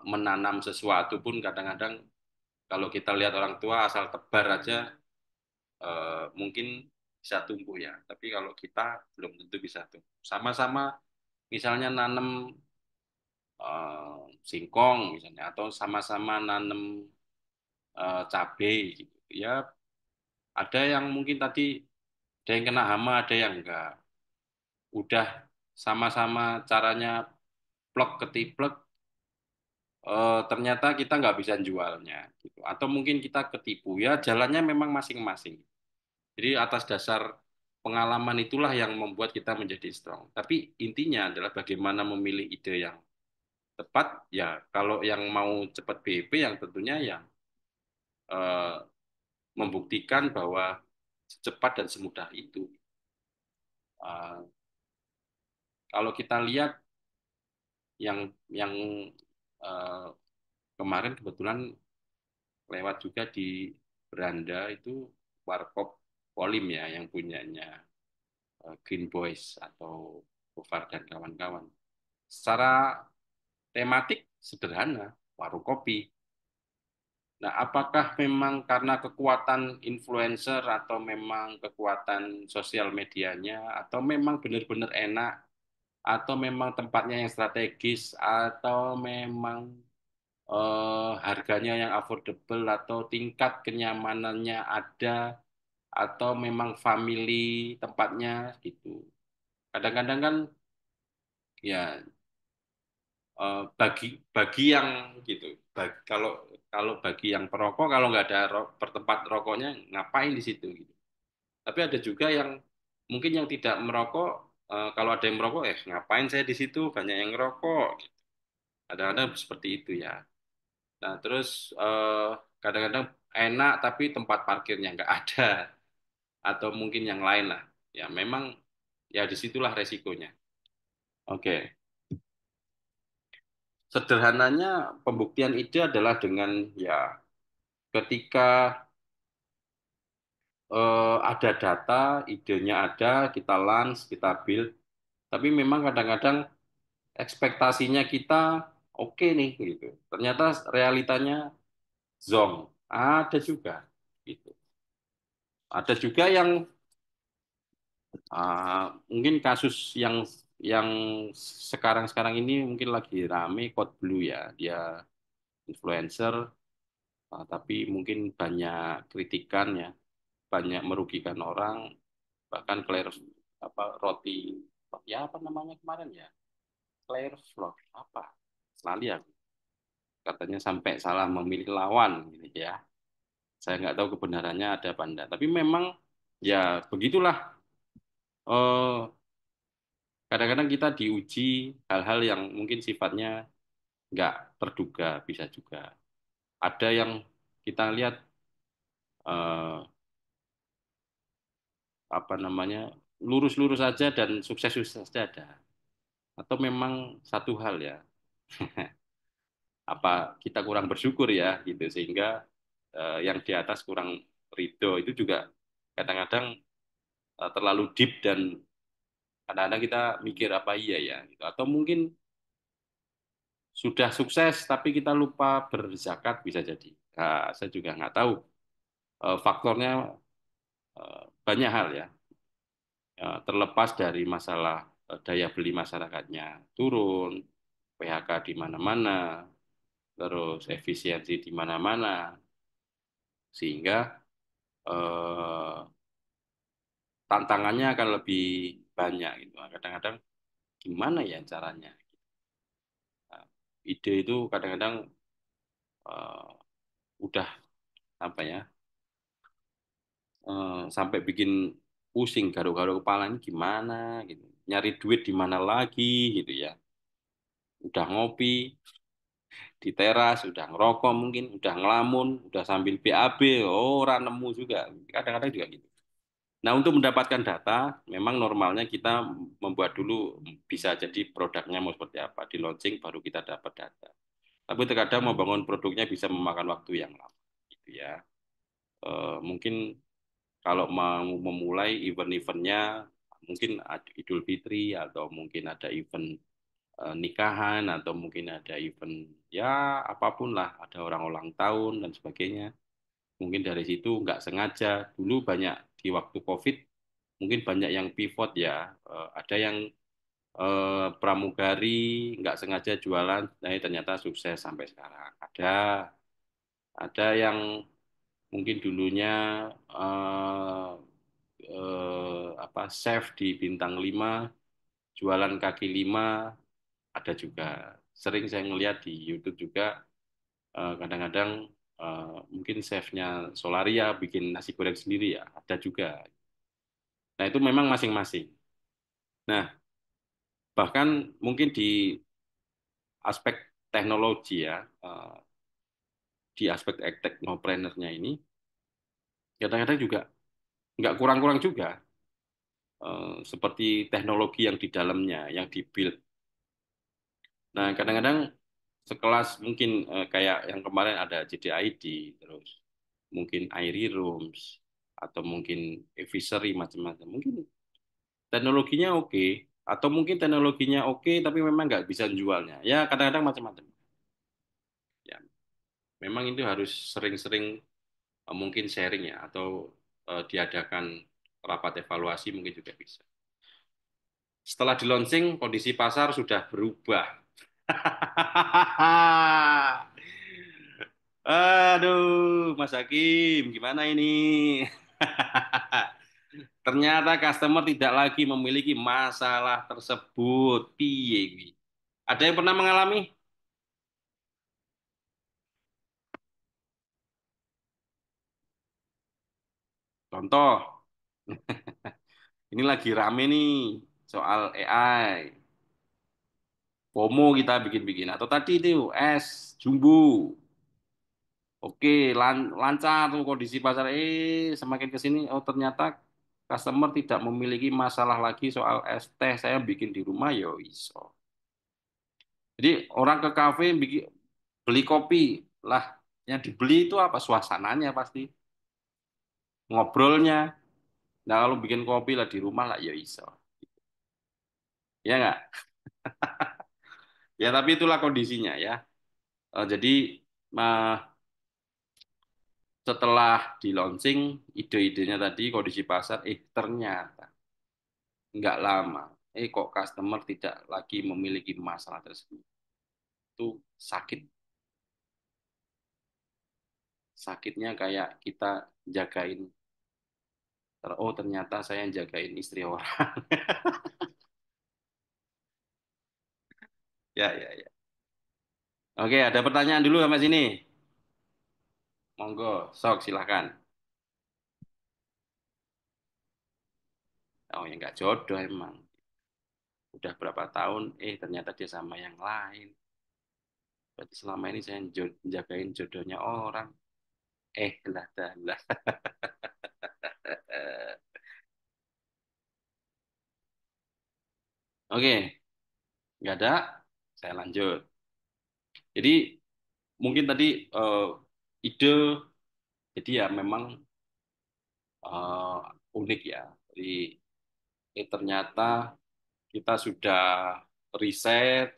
menanam sesuatu pun kadang-kadang kalau kita lihat orang tua asal tebar aja mungkin bisa tumbuh ya. Tapi kalau kita belum tentu bisa tumbuh. Sama-sama misalnya nanam singkong misalnya atau sama-sama nanam cabai gitu. Ya ada yang mungkin tadi ada yang kena hama, ada yang enggak. Udah sama-sama caranya plek ketiplek ternyata kita nggak bisa jualnya gitu. Atau mungkin kita ketipu ya jalannya memang masing-masing. Jadi atas dasar pengalaman itulah yang membuat kita menjadi strong. Tapi intinya adalah bagaimana memilih ide yang tepat. Ya kalau yang mau cepat BEP yang tentunya yang eh, membuktikan bahwa secepat dan semudah itu. Eh, kalau kita lihat yang eh, kemarin kebetulan lewat juga di beranda itu Warkop Polim ya yang punyanya Green Boys atau Gofar dan kawan-kawan. Secara tematik sederhana, warung kopi. Nah, apakah memang karena kekuatan influencer atau memang kekuatan sosial medianya atau memang benar-benar enak atau memang tempatnya yang strategis atau memang harganya yang affordable atau tingkat kenyamanannya ada atau memang family tempatnya gitu. Kadang-kadang kan ya bagi bagi yang gitu. Kalau kalau bagi yang perokok kalau nggak ada pertempat rokoknya ngapain di situ gitu. Tapi ada juga yang mungkin yang tidak merokok kalau ada yang merokok ngapain saya di situ banyak yang ngerokok. Gitu. Kadang-kadang seperti itu ya. Nah, terus kadang-kadang enak tapi tempat parkirnya nggak ada atau mungkin yang lain lah. Ya memang ya disitulah resikonya. Oke, sederhananya pembuktian ide adalah dengan ya ketika ada data, idenya ada, kita launch, kita build. Tapi memang kadang-kadang ekspektasinya kita oke nih gitu. Ternyata realitanya zong. Ada juga gitu. Ada juga yang mungkin kasus yang sekarang-sekarang ini mungkin lagi rame Code Blue ya. Dia influencer tapi mungkin banyak kritikan ya, banyak merugikan orang, bahkan Claire apa roti ya apa namanya kemarin ya Claire Vlog apa selalu ya katanya sampai salah memilih lawan gitu ya. Saya nggak tahu kebenarannya ada apa enggak. Tapi memang ya begitulah. Kadang-kadang kita diuji hal-hal yang mungkin sifatnya nggak terduga bisa juga. Ada yang kita lihat eh, apa namanya lurus-lurus saja dan sukses-sukses saja ada. Atau memang satu hal ya, apa kita kurang bersyukur ya gitu sehingga yang di atas kurang ridho itu juga kadang-kadang terlalu deep dan kadang-kadang kita mikir apa iya ya gitu. Atau mungkin sudah sukses tapi kita lupa berzakat bisa jadi. Nah, saya juga nggak tahu. Faktornya banyak hal ya. Terlepas dari masalah daya beli masyarakatnya turun, PHK di mana-mana, terus efisiensi di mana-mana, sehingga eh, tantangannya akan lebih banyak gitu. Kadang-kadang gimana ya caranya? Nah, ide itu kadang-kadang eh, udah apa ya sampai bikin pusing garuk-garuk kepala ini gimana gitu. Nyari duit di mana lagi gitu ya. Udah ngopi di teras, udah ngerokok mungkin, udah ngelamun, udah sambil BAB, oh orang nemu juga. Kadang-kadang juga gitu. Nah, untuk mendapatkan data, memang normalnya kita membuat dulu bisa jadi produknya mau seperti apa, di launching baru kita dapat data. Tapi terkadang membangun produknya bisa memakan waktu yang lama, gitu ya. Mungkin kalau mau memulai event-eventnya, mungkin ada Idul Fitri atau mungkin ada event nikahan atau mungkin ada event ya apapun lah, ada orang ulang tahun dan sebagainya. Mungkin dari situ nggak sengaja dulu banyak di waktu COVID mungkin banyak yang pivot ya. Ada yang pramugari nggak sengaja jualan, tapi ternyata sukses sampai sekarang. Ada yang mungkin dulunya eh, apa chef di bintang 5 jualan kaki lima, ada juga. Sering saya ngelihat di YouTube juga kadang-kadang mungkin chefnya Solaria bikin nasi goreng sendiri ya, ada juga. Nah, itu memang masing-masing. Nah, bahkan mungkin di aspek teknologi ya, di aspek teknopreneurnya ini, kadang-kadang juga nggak kurang-kurang juga, seperti teknologi yang di dalamnya, yang di-build. Nah, kadang-kadang sekelas mungkin kayak yang kemarin ada JDID, terus mungkin Airy Rooms, atau mungkin Evisery, macam-macam. Mungkin teknologinya oke, atau mungkin teknologinya oke, tapi memang nggak bisa jualnya. Ya, kadang-kadang macam-macam. Ya, memang itu harus sering-sering mungkin sharing ya atau diadakan rapat evaluasi mungkin juga bisa. Setelah di launching kondisi pasar sudah berubah. Aduh, Mas Hakim, gimana ini? Ternyata customer tidak lagi memiliki masalah tersebut. Piye iki? Ada yang pernah mengalami? Contoh, ini lagi rame nih soal AI. FOMO kita bikin-bikin. Atau tadi itu es jumbo. Oke, lancar tuh kondisi pasar. Semakin ke sini, oh ternyata customer tidak memiliki masalah lagi soal es teh. Saya bikin di rumah, yo iso. Jadi orang ke kafe beli kopi lah. Yang dibeli itu apa? Suasananya pasti, ngobrolnya. Nah kalau bikin kopi lah di rumah lah, yo iso. Ya nggak? Ya tapi itulah kondisinya ya. Jadi eh, setelah di launching ide-idenya tadi kondisi pasar, ternyata nggak lama, kok customer tidak lagi memiliki masalah tersebut. Itu sakit, sakitnya kayak kita jagain, oh ternyata saya yang jagain istri orang. Ya, ya, ya. Oke, ada pertanyaan dulu sama sini. Monggo, sok silahkan. Oh ya nggak jodoh emang. Udah berapa tahun, ternyata dia sama yang lain. Berarti selama ini saya jagain jodohnya orang. Lah, dah, lah. Oke, nggak ada. Saya lanjut. Jadi mungkin tadi ide, jadi ya memang unik ya. Jadi ternyata kita sudah riset,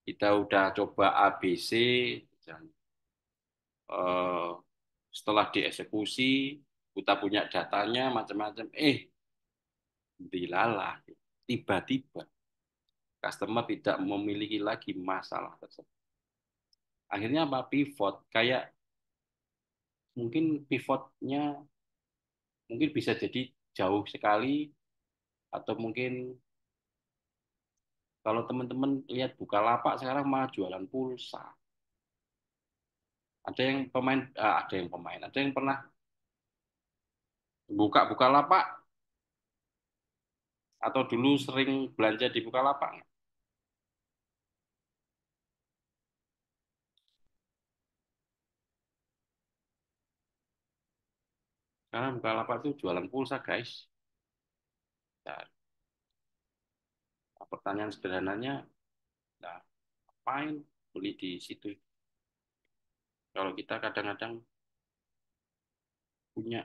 kita udah coba ABC, dan eh, setelah dieksekusi, kita punya datanya macam-macam. Dilalah, tiba-tiba customer tidak memiliki lagi masalah tersebut. Akhirnya apa? Pivot. Kayak mungkin pivotnya mungkin bisa jadi jauh sekali atau mungkin kalau teman-teman lihat Bukalapak sekarang malah jualan pulsa. Ada yang pernah buka Bukalapak atau dulu sering belanja di Bukalapak. Sekarang Bukalapak itu jualan pulsa, guys. Nah, pertanyaan sederhananya, nah, ngapain beli di situ? Kalau kita kadang-kadang punya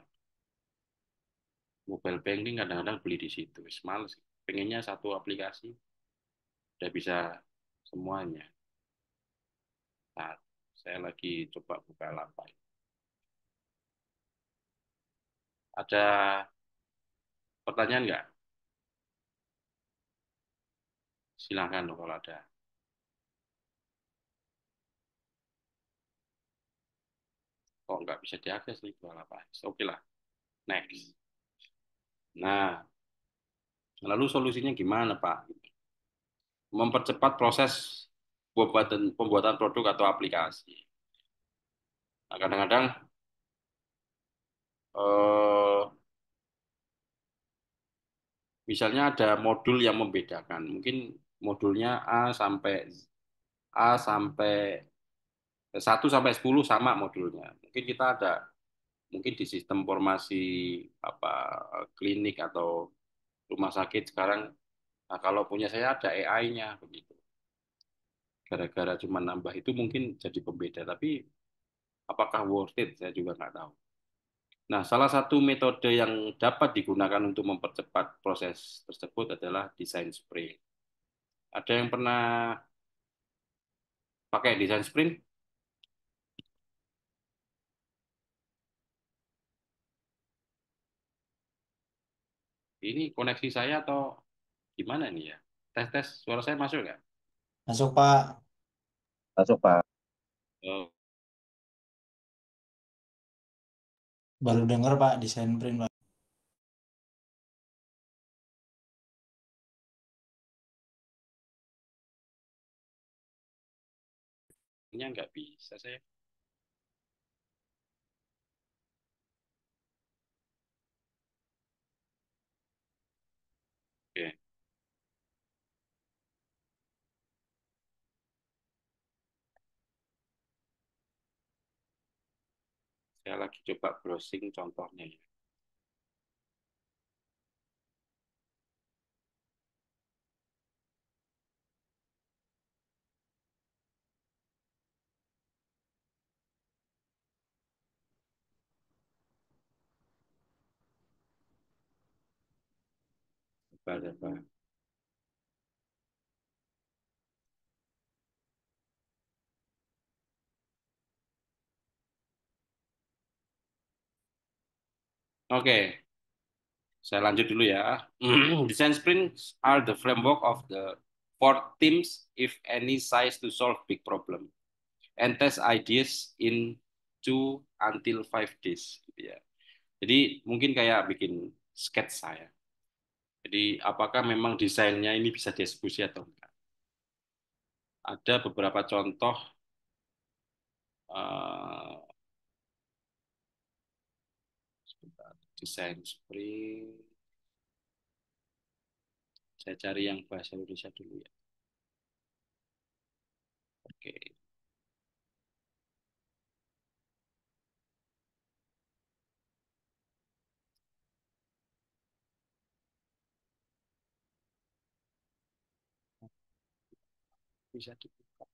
mobile banking, kadang-kadang beli di situ. Wis males. Pengennya satu aplikasi, udah bisa semuanya. Nah, saya lagi coba buka lapak. Ada pertanyaan nggak? Silahkan loh kalau ada. Kok nggak bisa diakses nih buka lapak? Oke lah, next. Nah, lalu solusinya gimana, Pak? Mempercepat proses pembuatan produk atau aplikasi. Nah, kadang-kadang eh, misalnya ada modul yang membedakan. Mungkin modulnya A sampai 1 sampai 10 sama modulnya. Mungkin kita ada mungkin di sistem formasi apa klinik atau rumah sakit sekarang. Nah, kalau punya saya ada AI-nya begitu. Gara-gara cuma nambah itu mungkin jadi pembeda, tapi apakah worth it? Saya juga nggak tahu. Nah, salah satu metode yang dapat digunakan untuk mempercepat proses tersebut adalah desain sprint. Ada yang pernah pakai desain sprint? Ini koneksi saya atau gimana nih ya? Tes-tes, suara saya masuk nggak? Masuk Pak. Masuk, Pak. Oh, Baru dengar Pak desain print Pak. ini nggak bisa saya. Oke, saya lagi coba browsing contohnya ya. Coba. Oke, saya lanjut dulu ya. Design sprints are the framework of the for teams if any size to solve big problem and test ideas in 2 until 5 days gitu ya. Jadi mungkin kayak bikin sketsa ya. Jadi apakah memang desainnya ini bisa dieksekusi atau enggak? Ada beberapa contoh eh, sebentar, desain sprint. Saya cari yang bahasa Indonesia dulu ya. Oke. Bisa dibuka.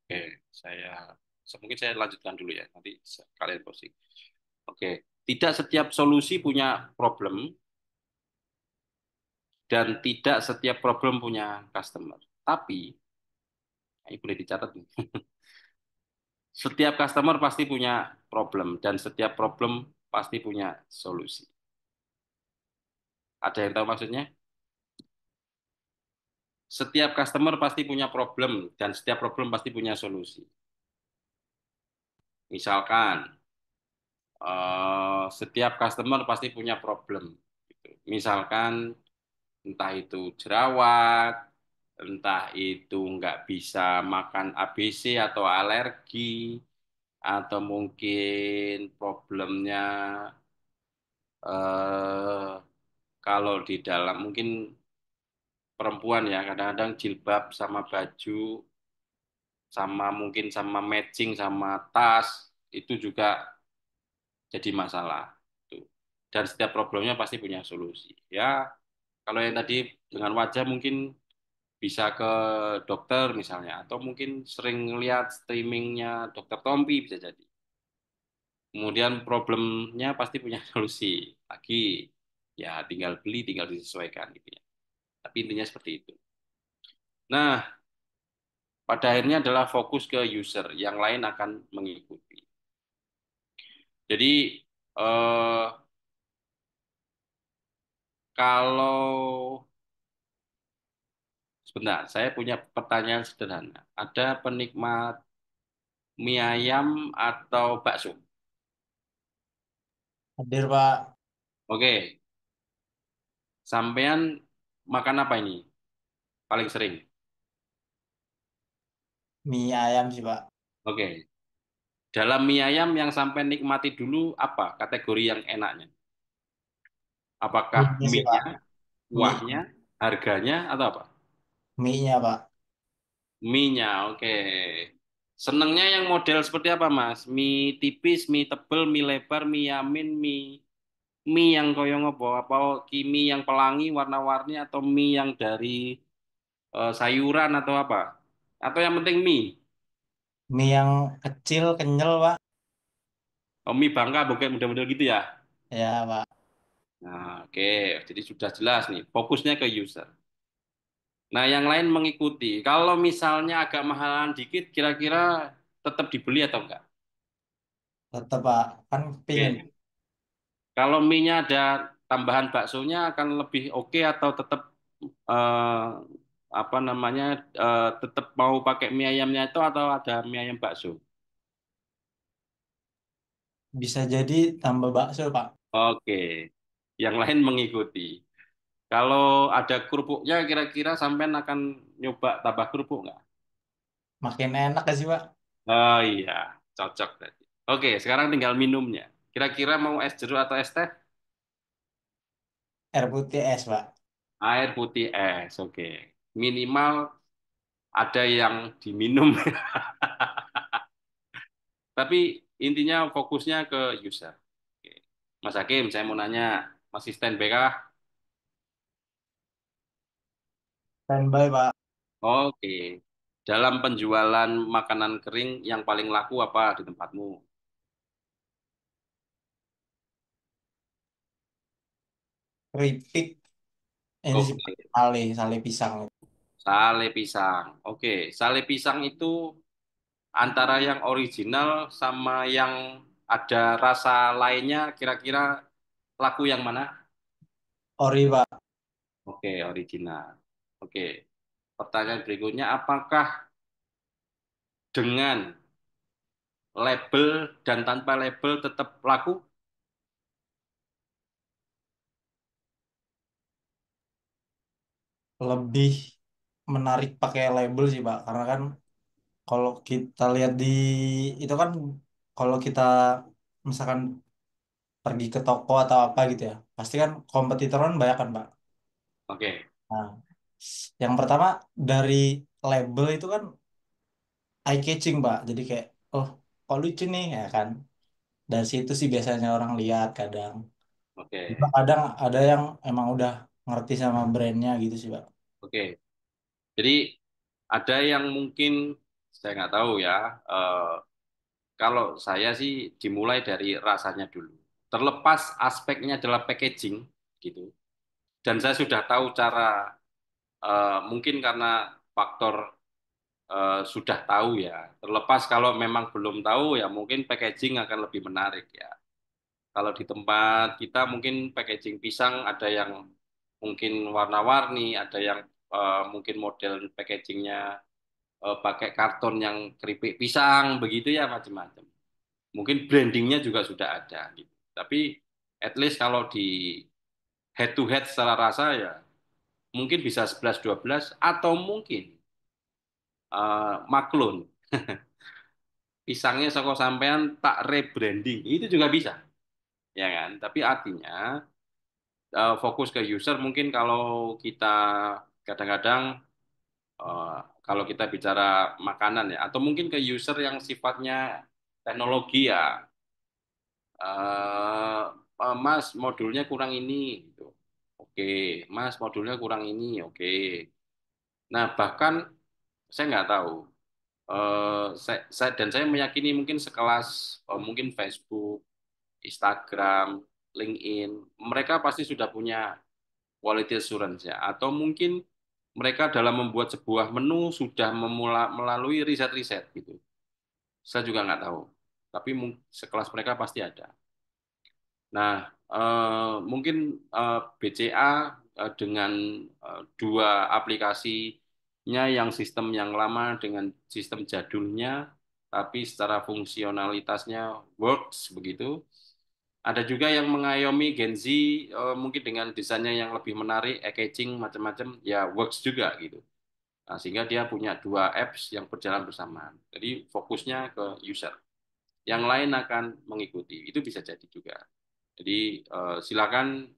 Oke, saya mungkin saya lanjutkan dulu ya. Nanti kalian posting. Oke, tidak setiap solusi punya problem dan tidak setiap problem punya customer. Tapi ini boleh dicatat nih. Setiap customer pasti punya problem dan setiap problem pasti punya solusi. Ada yang tahu maksudnya? Setiap customer pasti punya problem dan setiap problem pasti punya solusi. Misalkan setiap customer pasti punya problem. Gitu. Misalkan entah itu jerawat, entah itu nggak bisa makan ABC atau alergi, atau mungkin problemnya eh, kalau di dalam mungkin perempuan ya, kadang-kadang jilbab sama baju, sama mungkin sama matching sama tas, itu juga jadi masalah. Tuh. Dan setiap problemnya pasti punya solusi. Ya, kalau yang tadi dengan wajah mungkin bisa ke dokter misalnya, atau mungkin sering lihat streamingnya Dokter Tompi bisa jadi. Kemudian problemnya pasti punya solusi. Lagi ya tinggal beli, tinggal disesuaikan gitu ya. Tapi intinya seperti itu. Nah, pada akhirnya adalah fokus ke user, yang lain akan mengikuti. Jadi eh, kalau sebentar, saya punya pertanyaan sederhana. Ada penikmat mie ayam atau bakso? Hadir, Pak. Oke, sampean makan apa ini paling sering? Mie ayam sih, Pak. Oke, dalam mie ayam yang sampai nikmati dulu apa kategori yang enaknya? Apakah Mie-nya sih, Pak. mie-nya, Mie, kuahnya, harganya, atau apa? mie-nya, Pak. Mie-nya, oke. Senengnya yang model seperti apa, Mas? Mie tipis, mie tebel, mie lebar, mie yamin, mie yang koyo ngopo? Apa mie yang pelangi, warna-warni, atau mie yang dari sayuran atau apa? Atau yang penting mie? Mie yang kecil, kenyal, Pak. Oh, mie Bangka, bukan model-model gitu ya? Ya, Pak. Nah, oke. Jadi sudah jelas nih, fokusnya ke user. Nah, yang lain mengikuti. Kalau misalnya agak mahalan dikit, kira-kira tetap dibeli atau enggak? Tetep, Pak. Kan pingin. Oke. Kalau mie-nya ada tambahan baksonya akan lebih oke atau tetap eh, apa namanya tetap mau pakai mie ayamnya itu atau ada mie ayam bakso? Bisa jadi tambah bakso, Pak. Oke. Yang lain mengikuti. Kalau ada kerupuknya kira-kira sampean akan nyoba tambah kerupuk nggak? Makin enak gak sih, Pak? Oh iya, cocok tadi. Oke, sekarang tinggal minumnya. Kira-kira mau es jeruk atau es teh? Air putih es, Pak. Air putih es, oke. Minimal ada yang diminum. Tapi intinya fokusnya ke user. Oke. Mas Hakim, saya mau nanya, masih standby kah? Standby, Pak. Oke. Dalam penjualan makanan kering yang paling laku apa di tempatmu? Keripik. Ini sih, Pak. Oke. Sale pisang. Sale pisang. Oke, sale pisang itu antara yang original sama yang ada rasa lainnya, kira-kira laku yang mana? Ori, Pak. Oke, original. Oke, pertanyaan berikutnya, apakah dengan label dan tanpa label tetap laku? Lebih menarik pakai label sih, Pak. Karena kan kalau kita lihat di itu kan kalau kita misalkan pergi ke toko atau apa gitu ya, pasti kan kompetitor kan banyak kan, Pak. Oke, Nah, yang pertama dari label itu kan eye catching, Pak. Jadi kayak, oh, kok lucu nih ya kan. Dari situ sih biasanya orang lihat kadang. Cuma oke, kadang ada yang emang udah ngerti sama brandnya gitu sih, Pak. oke. Jadi ada yang mungkin saya nggak tahu ya. eh, Kalau saya sih dimulai dari rasanya dulu. Terlepas aspeknya adalah packaging gitu. Dan saya sudah tahu cara mungkin karena faktor sudah tahu ya. Terlepas kalau memang belum tahu ya mungkin packaging akan lebih menarik ya. Kalau di tempat kita mungkin packaging pisang ada yang mungkin warna-warni, ada yang mungkin model packagingnya pakai karton yang keripik pisang begitu ya macam-macam. Mungkin brandingnya juga sudah ada gitu. Tapi at least kalau di head to head secara rasa ya mungkin bisa 11-12 atau mungkin maklun pisangnya soko sampean tak rebranding itu juga bisa ya kan. Tapi artinya fokus ke user mungkin kalau kita kadang-kadang eh, kalau kita bicara makanan ya, atau mungkin ke user yang sifatnya teknologi ya, eh, Mas modulnya kurang ini, gitu. Oke, Mas modulnya kurang ini, oke. Nah bahkan saya nggak tahu, dan saya meyakini mungkin sekelas mungkin Facebook, Instagram, LinkedIn, mereka pasti sudah punya quality assurance ya, atau mungkin mereka dalam membuat sebuah menu sudah melalui riset-riset gitu. Saya juga nggak tahu, tapi sekelas mereka pasti ada. Nah, mungkin BCA dengan dua aplikasinya yang sistem yang lama dengan sistem jadulnya, tapi secara fungsionalitasnya works begitu. Ada juga yang mengayomi Gen Z, mungkin dengan desainnya yang lebih menarik, packaging macam-macam, ya works juga gitu. Nah, sehingga dia punya dua apps yang berjalan bersamaan. Jadi fokusnya ke user. Yang lain akan mengikuti. Itu bisa jadi juga. Jadi silakan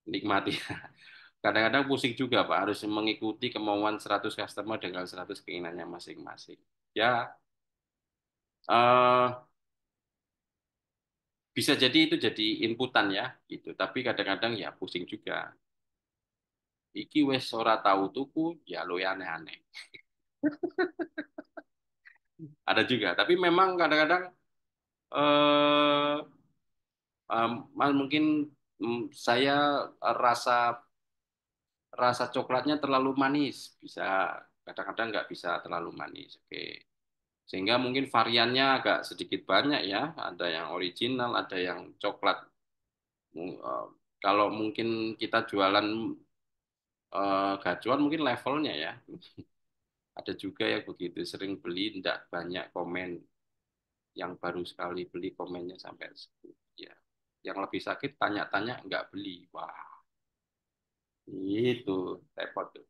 dinikmati. Kadang-kadang pusing juga Pak, harus mengikuti kemauan 100 customer dengan 100 keinginannya masing-masing. Ya, eh, bisa jadi itu jadi inputan ya, gitu. Tapi kadang-kadang ya pusing juga. Iki wes ora tahu tuku, ya lo ya aneh-aneh. Ada juga. Tapi memang kadang-kadang eh, mungkin saya rasa rasa coklatnya terlalu manis, bisa kadang-kadang nggak bisa terlalu manis. Oke. Sehingga mungkin variannya agak sedikit banyak ya. Ada yang original, ada yang coklat. Eh, Kalau mungkin kita jualan gacuan mungkin levelnya ya. Ada juga yang begitu sering beli tidak banyak komen. Yang baru sekali beli komennya sampai 10. Ya. Yang lebih sakit tanya-tanya nggak beli. Wah, itu repot tuh.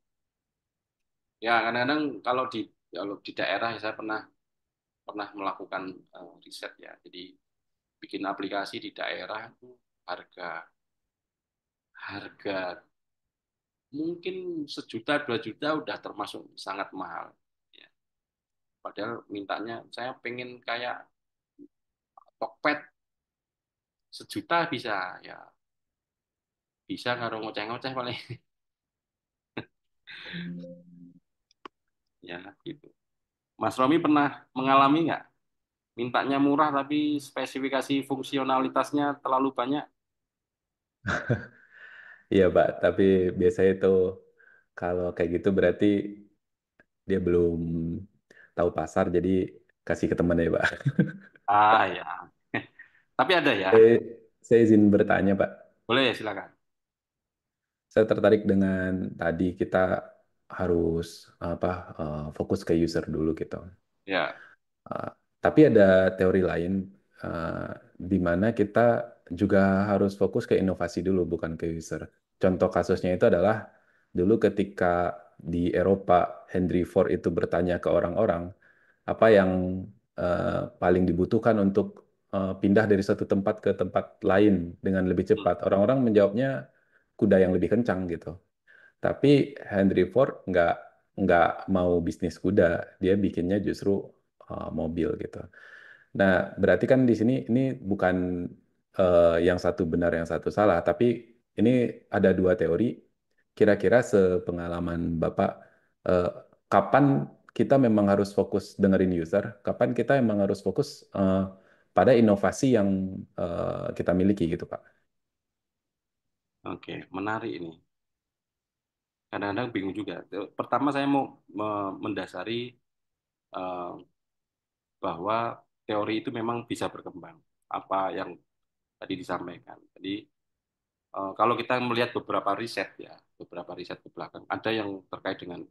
Ya kadang-kadang kalau di daerah saya pernah pernah melakukan riset ya. Jadi bikin aplikasi di daerah itu harga harga mungkin 1 juta 2 juta udah termasuk sangat mahal. Ya. Padahal mintanya saya pengen kayak Tokped 1 juta bisa ya bisa karo ngoceh-ngoceh paling ya gitu. Mas Romi pernah mengalami nggak mintanya murah tapi spesifikasi fungsionalitasnya terlalu banyak? Iya, Pak. Tapi biasanya itu kalau kayak gitu berarti dia belum tahu pasar, jadi kasih ke teman ya, Pak. Ah ya, tapi ada ya. Saya, saya izin bertanya, Pak. Boleh ya silakan. Saya tertarik dengan tadi kita harus apa fokus ke user dulu gitu. Ya, Uh, tapi ada teori lain di mana kita juga harus fokus ke inovasi dulu, bukan ke user. Contoh kasusnya itu adalah dulu ketika di Eropa Henry Ford itu bertanya ke orang-orang apa yang paling dibutuhkan untuk pindah dari satu tempat ke tempat lain dengan lebih hmm, cepat. Orang-orang menjawabnya kuda yang lebih kencang gitu. Tapi Henry Ford nggak mau bisnis kuda, dia bikinnya justru mobil gitu. Nah, berarti kan di sini ini bukan yang satu benar yang satu salah, tapi ini ada dua teori. Kira-kira sepengalaman Bapak, eh, kapan kita memang harus fokus dengerin user, kapan kita memang harus fokus pada inovasi yang kita miliki gitu, Pak. oke, menarik ini. Kadang-kadang bingung juga. Pertama saya mau mendasari eh, bahwa teori itu memang bisa berkembang. Apa yang tadi disampaikan. Jadi kalau kita melihat beberapa riset ke belakang, ada yang terkait dengan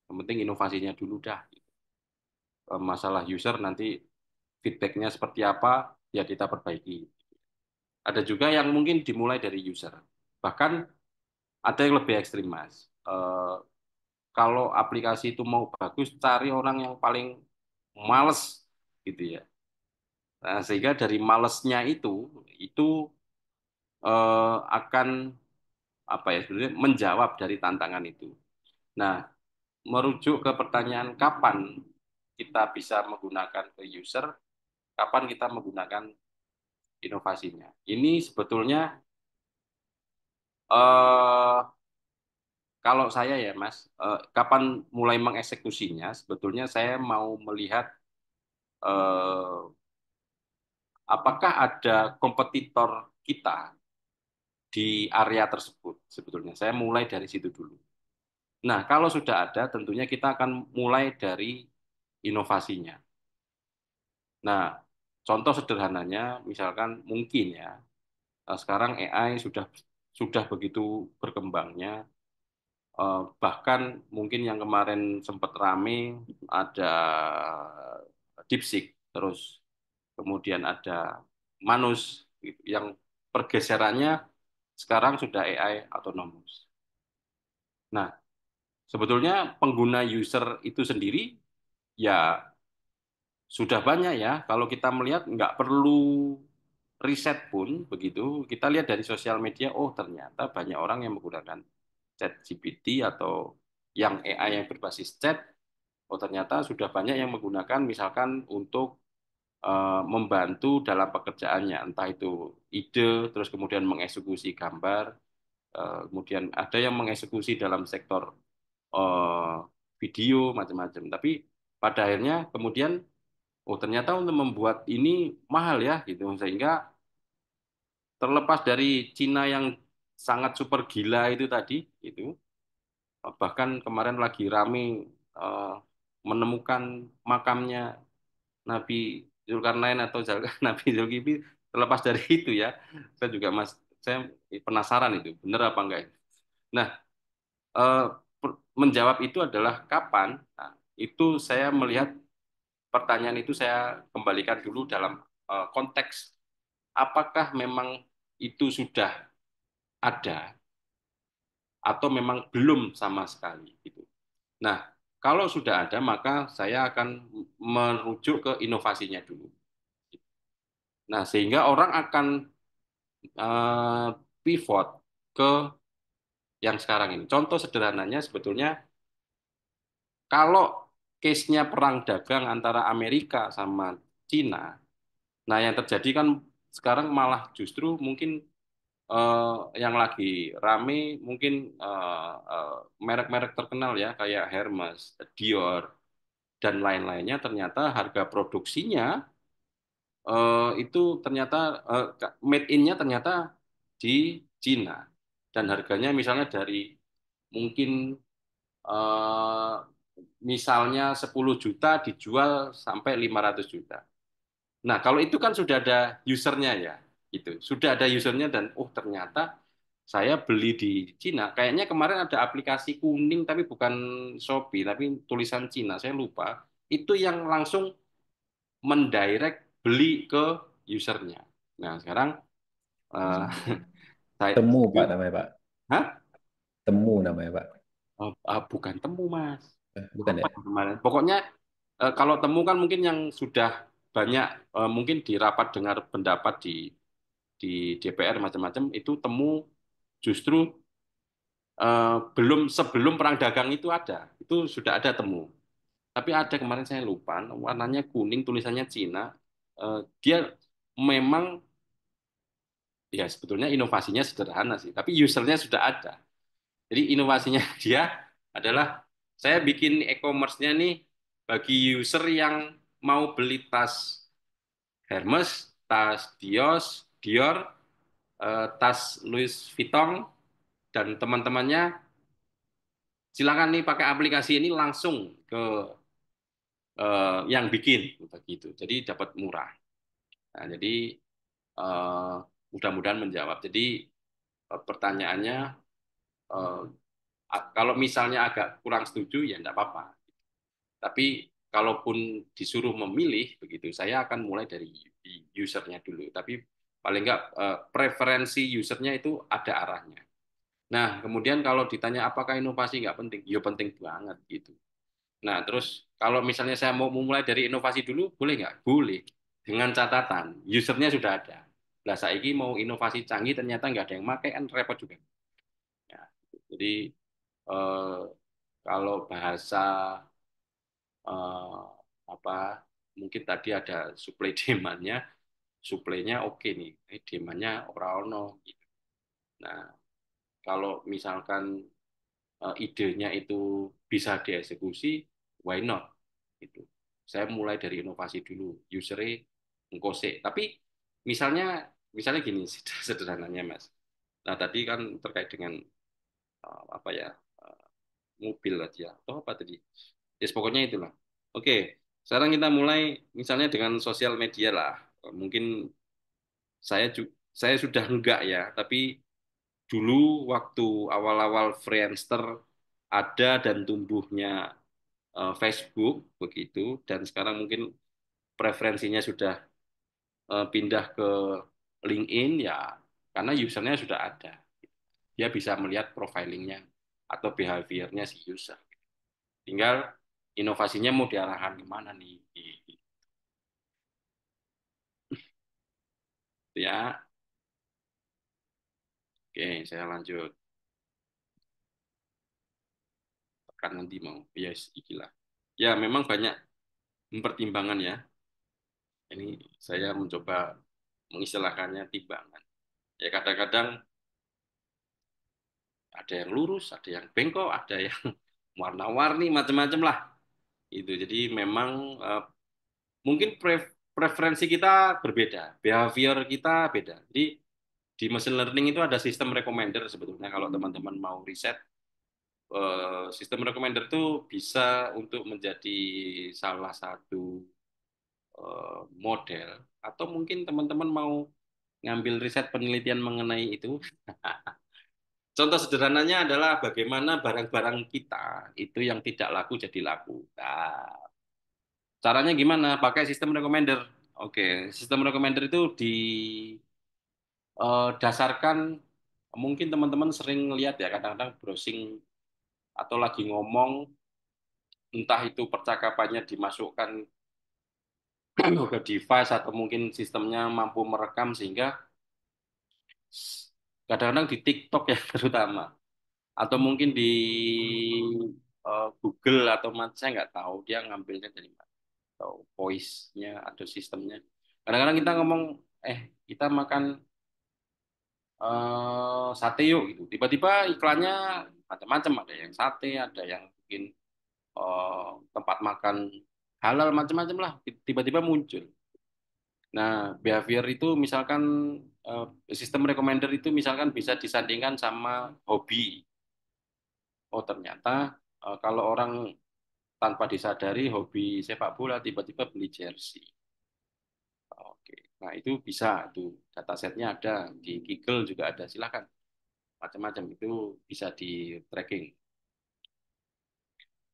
yang penting inovasinya dulu dah. Masalah user nanti feedbacknya seperti apa, ya kita perbaiki. Ada juga yang mungkin dimulai dari user. Bahkan ada yang lebih ekstrim, Mas. Kalau aplikasi itu mau bagus, cari orang yang paling males gitu ya. Nah, sehingga dari malesnya itu akan apa ya sebenarnya menjawab dari tantangan itu. Nah, merujuk ke pertanyaan kapan kita bisa menggunakan ke user, kapan kita menggunakan inovasinya. Ini sebetulnya eh, kalau saya ya Mas, kapan mulai mengeksekusinya, sebetulnya saya mau melihat eh, apakah ada kompetitor kita di area tersebut. Sebetulnya saya mulai dari situ dulu. Nah, kalau sudah ada, tentunya kita akan mulai dari inovasinya. Nah, contoh sederhananya, misalkan mungkin ya, sekarang AI sudah begitu berkembangnya, bahkan mungkin yang kemarin sempat rame ada DeepSeek, terus kemudian ada Manus, gitu, yang pergeserannya sekarang sudah AI autonomous. Nah, sebetulnya pengguna user itu sendiri ya sudah banyak ya. Kalau kita melihat nggak perlu riset pun begitu, kita lihat dari sosial media, oh ternyata banyak orang yang menggunakan chat GPT atau yang AI yang berbasis chat, oh ternyata sudah banyak yang menggunakan misalkan untuk membantu dalam pekerjaannya, entah itu ide, terus kemudian mengeksekusi gambar, kemudian ada yang mengeksekusi dalam sektor eh, video macam-macam. Tapi pada akhirnya kemudian oh ternyata untuk membuat ini mahal ya gitu sehingga terlepas dari Cina yang sangat super gila itu tadi itu bahkan kemarin lagi rame eh, menemukan makamnya Nabi Zulkarnain atau Nabi Zulkifli terlepas dari itu ya saya juga saya penasaran itu benar apa enggak itu. Nah eh, menjawab itu adalah kapan. Nah, itu saya melihat pertanyaan itu saya kembalikan dulu dalam konteks apakah memang itu sudah ada atau memang belum sama sekali gitu. Nah, kalau sudah ada maka saya akan merujuk ke inovasinya dulu. Nah, sehingga orang akan eh, pivot ke yang sekarang ini. Contoh sederhananya sebetulnya kalau case-nya perang dagang antara Amerika sama Cina, nah yang terjadi kan sekarang malah justru mungkin eh, yang lagi rame mungkin merek-merek terkenal ya kayak Hermes, Dior, dan lain-lainnya ternyata harga produksinya itu ternyata made in-nya ternyata di Cina dan harganya misalnya dari mungkin eh, misalnya 10 juta dijual sampai 500 juta. Nah, kalau itu kan sudah ada usernya ya, itu sudah ada usernya dan oh ternyata saya beli di Cina. Kayaknya kemarin ada aplikasi kuning tapi bukan Shopee, tapi tulisan Cina. Saya lupa. Itu yang langsung mendirect beli ke usernya. Nah, sekarang eh, saya, Temu Pak namanya Pak. hah? Temu namanya Pak. Bukan temu, Mas. Bukan Apa ya? yang kemarin? Pokoknya kalau temu kan mungkin yang sudah banyak mungkin di rapat dengar pendapat di DPR macam-macam itu temu justru belum sebelum perang dagang itu ada. Itu sudah ada temu. Tapi ada kemarin saya lupa warnanya kuning tulisannya Cina. Dia memang ya sebetulnya inovasinya sederhana sih, tapi usernya sudah ada. Jadi inovasinya dia adalah saya bikin e-commerce-nya nih bagi user yang mau beli tas Hermes, tas Dior, tas Louis Vuitton, dan teman-temannya silakan nih pakai aplikasi ini langsung ke yang bikin begitu. Jadi dapat murah. Nah, jadi eh, mudah-mudahan menjawab. Jadi pertanyaannya eh, kalau misalnya agak kurang setuju ya enggak apa-apa. Tapi kalaupun disuruh memilih begitu, saya akan mulai dari usernya dulu. Tapi paling enggak preferensi usernya itu ada arahnya. Nah, kemudian kalau ditanya apakah inovasi nggak penting, ya penting banget gitu. Nah, terus kalau misalnya saya mau memulai dari inovasi dulu, boleh nggak? Boleh. Dengan catatan, usernya sudah ada. Lah, saiki mau inovasi canggih ternyata nggak ada yang pakai, kan repot juga. Jadi eh, kalau bahasa eh, apa mungkin tadi ada supply demand-nya, supply-nya oke nih, demand-nya ora ono gitu. Nah, kalau misalkan idenya itu bisa dieksekusi, why not? Gitu. Saya mulai dari inovasi dulu, user-nya ngkose. Tapi misalnya misalnya gini sederhananya Mas. Nah, tadi kan terkait dengan apa ya eh, mobil aja atau apa tadi? Ya, pokoknya itulah. Oke, sekarang kita mulai misalnya dengan sosial media lah. Mungkin saya sudah enggak ya, tapi dulu waktu awal-awal Friendster ada dan tumbuhnya Facebook begitu, dan sekarang mungkin preferensinya sudah pindah ke LinkedIn ya, karena usernya sudah ada. Dia bisa melihat profilingnya atau behaviornya si user. Tinggal inovasinya mau diarahkan kemana nih? Gitu ya. Oke, saya lanjut. Tekan nanti mau. Yes, ikilah. Ya, memang banyak mempertimbangkan ya. Ini saya mencoba mengistilahkannya timbangan. Ya kadang-kadang ada yang lurus, ada yang bengkok, ada yang warna-warni, macam-macam lah. Itu. Jadi memang mungkin preferensi kita berbeda, behavior kita beda. Jadi di machine learning itu ada sistem recommender sebetulnya kalau teman-teman mau riset sistem recommender itu bisa untuk menjadi salah satu model atau mungkin teman-teman mau ngambil riset penelitian mengenai itu. Contoh sederhananya adalah bagaimana barang-barang kita itu yang tidak laku jadi laku. Nah, caranya gimana? Pakai sistem recommender. Oke, sistem recommender itu didasarkan mungkin teman-teman sering lihat ya kadang-kadang browsing atau lagi ngomong entah itu percakapannya dimasukkan ke device atau mungkin sistemnya mampu merekam sehingga kadang-kadang di TikTok ya terutama atau mungkin di Google atau saya nggak tahu dia ngambilnya dari mana atau voice-nya atau sistemnya. Kadang-kadang kita ngomong kita makan sate yuk gitu. Tiba-tiba iklannya macam-macam ada yang sate, ada yang mungkin eh, tempat makan halal macam-macam lah tiba-tiba muncul. Nah, behavior itu misalkan eh, sistem recommender itu misalkan bisa disandingkan sama hobi. Oh, ternyata kalau orang tanpa disadari hobi sepak bola tiba-tiba beli jersey. Oke. Nah, itu bisa itu datasetnya ada di Google juga ada. Silakan. Macam-macam itu bisa di tracking.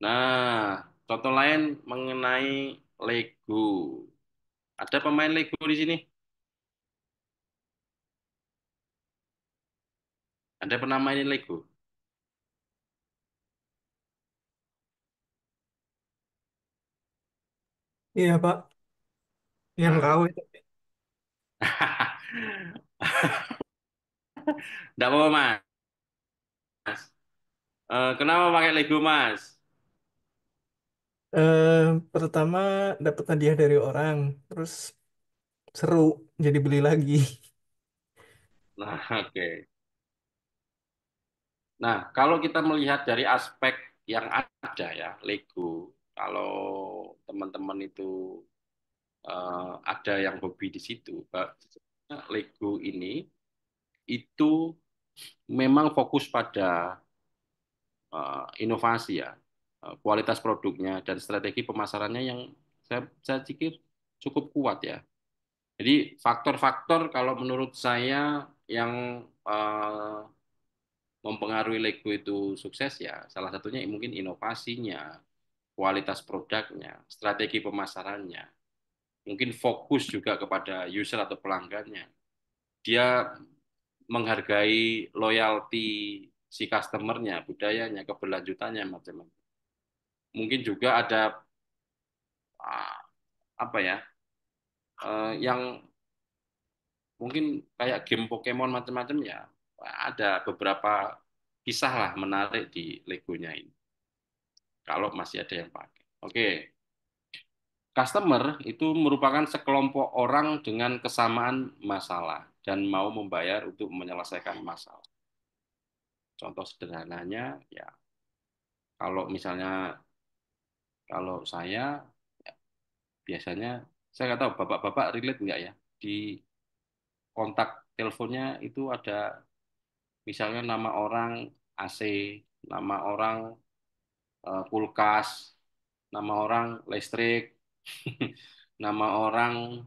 Nah, contoh lain mengenai Lego. Ada pemain Lego di sini? Ada pernah mainin Lego? Iya, Pak. Yang Nah, KW itu. enggak apa-apa, Mas. Kenapa pakai Lego, Mas? Eh, Pertama dapat hadiah dari orang, terus seru, jadi beli lagi. Nah, oke. Nah, kalau kita melihat dari aspek yang ada ya, Lego, kalau teman-teman itu ada yang hobi di situ, Lego ini itu memang fokus pada inovasi ya, kualitas produknya dan strategi pemasarannya yang saya pikir cukup kuat ya. Jadi faktor-faktor kalau menurut saya yang eh, mempengaruhi Lego itu sukses ya, salah satunya mungkin inovasinya, kualitas produknya, strategi pemasarannya, mungkin fokus juga kepada user atau pelanggannya. Dia menghargai loyalty si customernya, budayanya, keberlanjutannya macam-macam. Mungkin juga ada ah, apa ya, yang mungkin kayak game Pokemon macam-macam ya, ada beberapa kisah lah menarik di Legonya ini. Kalau masih ada yang pakai. Oke, customer itu merupakan sekelompok orang dengan kesamaan masalah dan mau membayar untuk menyelesaikan masalah. Contoh sederhananya, ya kalau misalnya kalau saya ya, biasanya saya nggak tahu bapak-bapak relate nggak ya di kontak teleponnya itu ada misalnya nama orang AC, nama orang kulkas, nama orang listrik, nama orang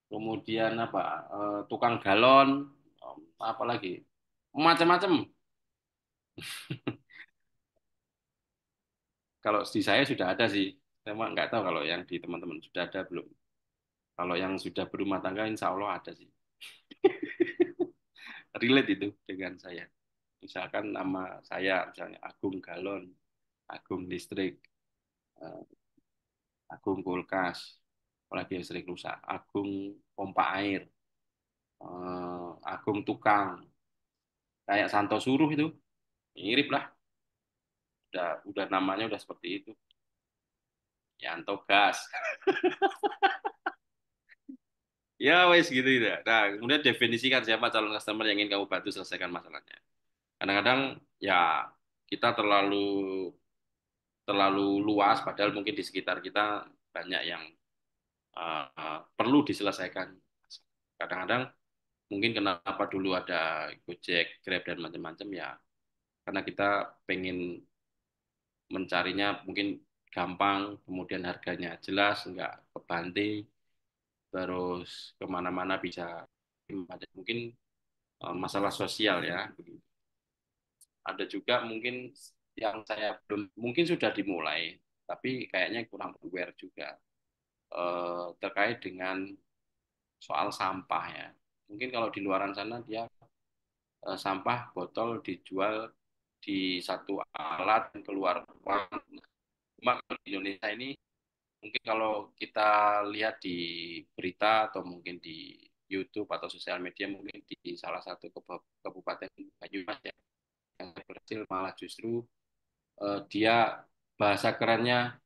kemudian apa tukang galon, apa lagi macam-macam. Kalau di saya sudah ada sih, saya mah nggak tahu kalau yang di teman-teman sudah ada belum. Kalau yang sudah berumah tangga, insya Allah ada sih. Relate itu dengan saya. Misalkan nama saya, misalnya Agung Galon, Agung Listrik, eh, Agung Kulkas, apalagi yang sering rusak, Agung Pompa Air, Agung Tukang, kayak Santo Suruh itu, mirip lah. Udah namanya udah seperti itu. Yanto Gas. Ya wes gitu ya. Nah, kemudian definisikan siapa calon customer yang ingin kamu bantu selesaikan masalahnya. Kadang-kadang ya kita terlalu terlalu luas, padahal mungkin di sekitar kita banyak yang perlu diselesaikan. Kadang-kadang mungkin kenapa dulu ada Gojek, Grab dan macam-macam ya, karena kita pengen mencarinya mungkin gampang, kemudian harganya jelas, nggak kebanting, terus kemana-mana bisa. Mungkin masalah sosial ya. Ada juga mungkin yang saya belum, mungkin sudah dimulai, tapi kayaknya kurang aware juga terkait dengan soal sampah ya. Mungkin kalau di luaran sana dia sampah botol dijual di satu alat dan keluar uang. Cuma kalau di Indonesia ini mungkin kalau kita lihat di berita atau mungkin di YouTube atau sosial media mungkin di salah satu kabupaten Banyumas ya yang berhasil malah justru dia bahasa kerennya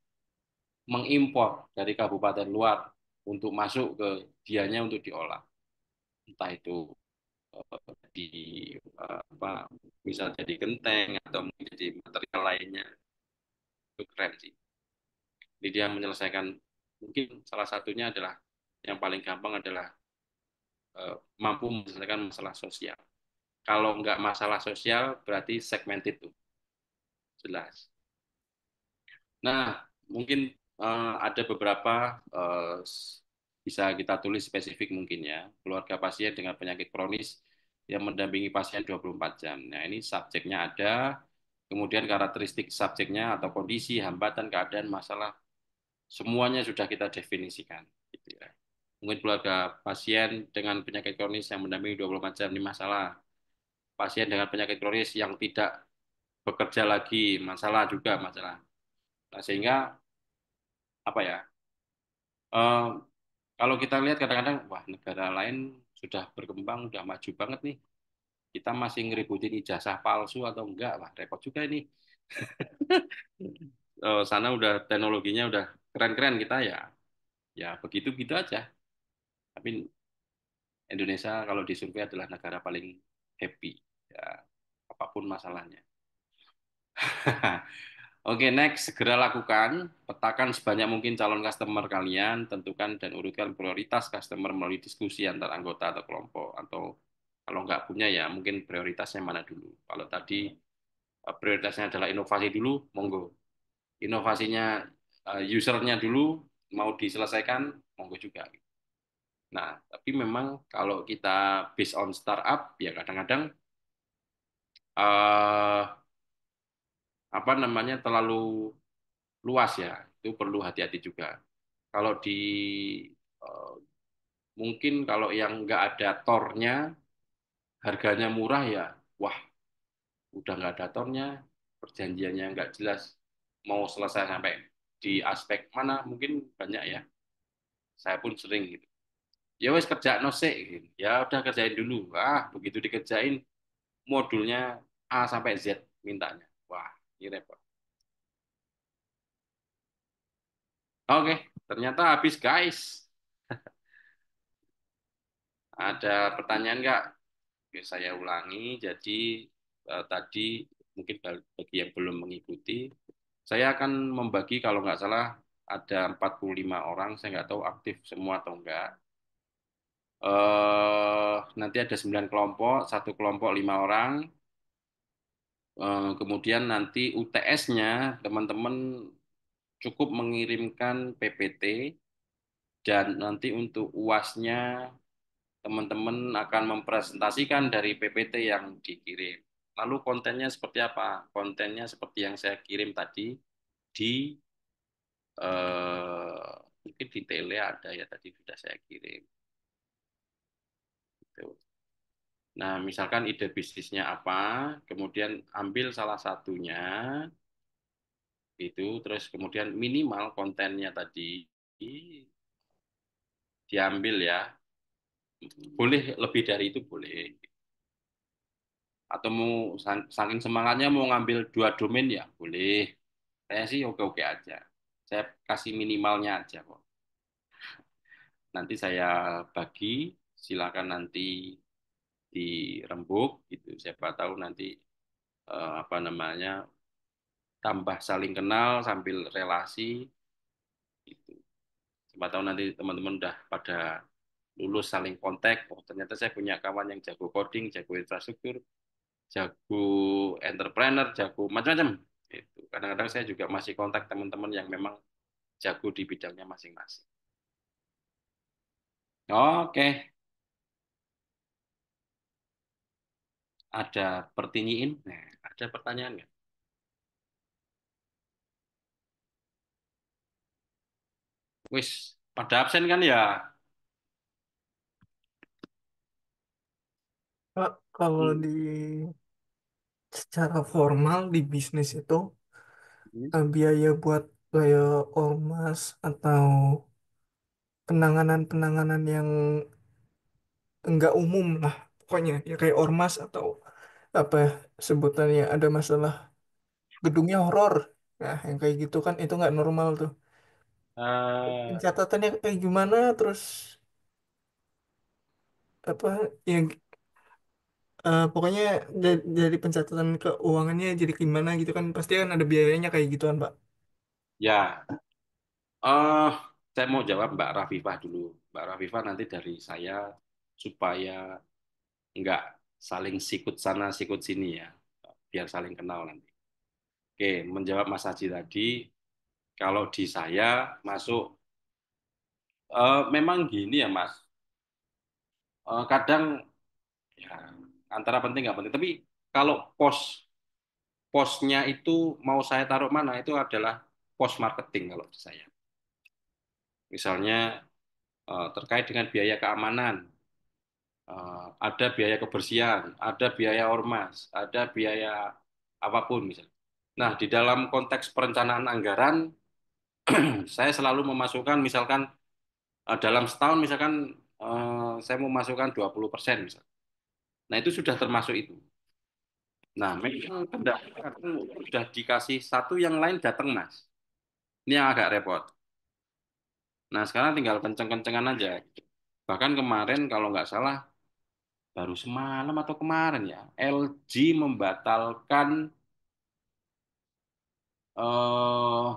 mengimpor dari kabupaten luar untuk masuk ke dianya untuk diolah. Entah itu di apa bisa jadi genteng atau mungkin jadi material lainnya. Itu keren sih. Jadi dia menyelesaikan mungkin salah satunya adalah yang paling gampang adalah mampu menyelesaikan masalah sosial. Kalau nggak masalah sosial berarti segmented tuh jelas. Nah, mungkin ada beberapa bisa kita tulis spesifik mungkin ya. Keluarga pasien dengan penyakit kronis yang mendampingi pasien 24 jam. Nah, ini subjeknya ada, kemudian karakteristik subjeknya atau kondisi, hambatan, keadaan, masalah, semuanya sudah kita definisikan. Gitu ya. Mungkin keluarga pasien dengan penyakit kronis yang mendampingi 24 jam ini masalah. Pasien dengan penyakit kronis yang tidak bekerja lagi, masalah juga masalah. Nah, sehingga apa ya? eh, Kalau kita lihat kadang-kadang, wah negara lain sudah berkembang, udah maju banget nih. Kita masih ngeributin ijazah palsu atau enggak, wah repot juga ini. Sana udah teknologinya udah keren-keren kita ya, ya begitu-begitu aja. Tapi Indonesia kalau disurvei adalah negara paling happy, ya apapun masalahnya. Oke, next, segera lakukan. Petakan sebanyak mungkin calon customer kalian, tentukan dan urutkan prioritas customer melalui diskusi antar anggota atau kelompok. Atau kalau nggak punya ya mungkin prioritasnya mana dulu. Kalau tadi prioritasnya adalah inovasi dulu, monggo. Inovasinya usernya dulu mau diselesaikan, monggo juga. Nah, tapi memang kalau kita based on startup, ya kadang-kadang eh, apa namanya terlalu luas ya, itu perlu hati-hati juga. Kalau di eh, mungkin kalau yang nggak ada tornya, harganya murah ya, wah udah nggak ada tornya, perjanjiannya nggak jelas, mau selesai sampai di aspek mana mungkin banyak ya. Saya pun sering gitu. Ya wes kerja no sih, gitu. Ya udah kerjain dulu. Ah begitu dikerjain modulnya A sampai Z mintanya. Wah, ini repot. Oke, ternyata habis guys. Ada pertanyaan nggak? Oke, saya ulangi. Jadi tadi mungkin bagi yang belum mengikuti, saya akan membagi kalau nggak salah ada 45 orang. Saya nggak tahu aktif semua atau enggak. Nanti ada 9 kelompok, satu kelompok 5 orang. Kemudian nanti UTS-nya teman-teman cukup mengirimkan PPT dan nanti untuk UAS-nya teman-teman akan mempresentasikan dari PPT yang dikirim. Lalu kontennya seperti apa? Kontennya seperti yang saya kirim tadi di mungkin di tele ada ya tadi sudah saya kirim. Gitu. Nah, misalkan ide bisnisnya apa, kemudian ambil salah satunya itu, terus kemudian minimal kontennya tadi diambil ya. Boleh lebih dari itu boleh. Atau mau saking semangatnya mau ngambil 2 domain ya boleh. Saya sih oke-oke aja. Saya kasih minimalnya aja kok. Nanti saya bagi, silakan nanti dirembuk gitu. Siapa tahu nanti apa namanya tambah saling kenal sambil relasi gitu. Siapa tahu nanti teman-teman udah pada lulus saling kontak. Oh, ternyata saya punya kawan yang jago coding, jago infrastruktur, jago entrepreneur, jago macam-macam. Itu. Kadang-kadang saya juga masih kontak teman-teman yang memang jago di bidangnya masing-masing. Oke, ada pertanyaan? Nah, ada pertanyaan nggak? Wis, pada absen kan ya? Pak, kalau Hmm. di secara formal di bisnis itu biaya buat kayak ormas atau penanganan-penanganan yang enggak umum lah, pokoknya ya kayak ormas atau apa ya, sebutannya ada masalah gedungnya horor. Nah, yang kayak gitu kan itu nggak normal tuh. Eh, Pencatatannya kayak gimana, terus apa yang pokoknya dari pencatatan keuangannya jadi gimana gitu kan pasti kan ada biayanya kayak gituan, Pak. ya, eh saya mau jawab Mbak Rafifah dulu. Mbak Rafifah nanti dari saya supaya nggak saling sikut sana sikut sini ya, biar saling kenal nanti. Oke, menjawab Mas Haji tadi, kalau di saya masuk, memang gini ya Mas, kadang ya antara penting nggak penting, tapi kalau posnya itu mau saya taruh mana itu adalah pos marketing kalau di saya. Misalnya terkait dengan biaya keamanan, ada biaya kebersihan, ada biaya ormas, ada biaya apapun misalnya. Nah, di dalam konteks perencanaan anggaran, saya selalu memasukkan misalkan dalam setahun misalkan saya memasukkan 20% misalnya. Nah, itu sudah termasuk itu. Nah, memang kadang sudah dikasih satu yang lain datang, Mas. Ini yang agak repot. Nah, sekarang tinggal kenceng-kencengan aja. Bahkan kemarin kalau nggak salah, baru semalam atau kemarin ya, LG membatalkan eh,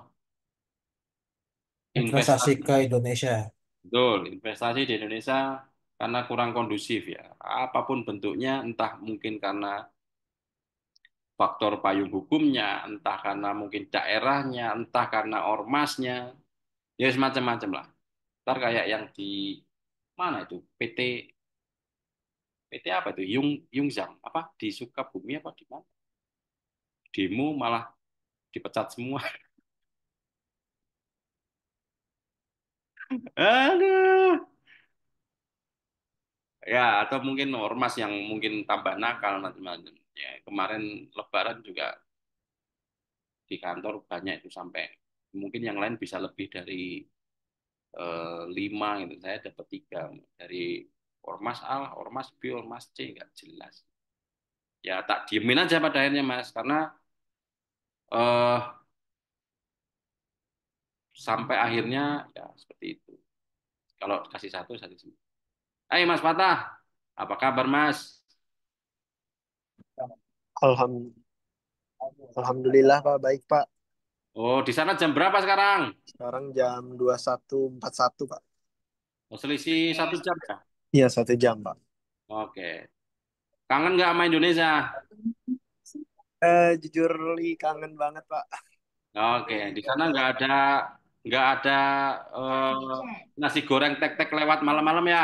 Investasi investasi, ke Indonesia. betul, investasi di Indonesia karena kurang kondusif ya. Apapun bentuknya, entah mungkin karena faktor payung hukumnya, entah karena mungkin daerahnya, entah karena ormasnya, ya semacam-macam lah. Ntar kayak yang di mana itu PT apa itu Yungzhang apa di Sukabumi apa di mana demo malah dipecat semua. Aduh. Ya, atau mungkin ormas yang mungkin tambah nakal macam-macam. Ya, kemarin Lebaran juga di kantor banyak itu sampai mungkin yang lain bisa lebih dari 5 gitu. Saya dapat 3 dari ormas A, ormas B, ormas C nggak jelas. ya tak diemin aja pada akhirnya Mas, karena eh sampai akhirnya ya seperti itu. Kalau kasih satu, satu sih. Hai Mas Patah, apa kabar Mas? Alham- Alhamdulillah Pak, baik Pak. Oh, di sana jam berapa sekarang? Sekarang jam 21.41 Pak. Oh, selisih 1 jam ya? Iya, 1 jam Pak. Oke. Kangen nggak sama Indonesia? Jujur Li kangen banget Pak. Oke, di sana nggak ada nasi goreng tek-tek lewat malam-malam ya?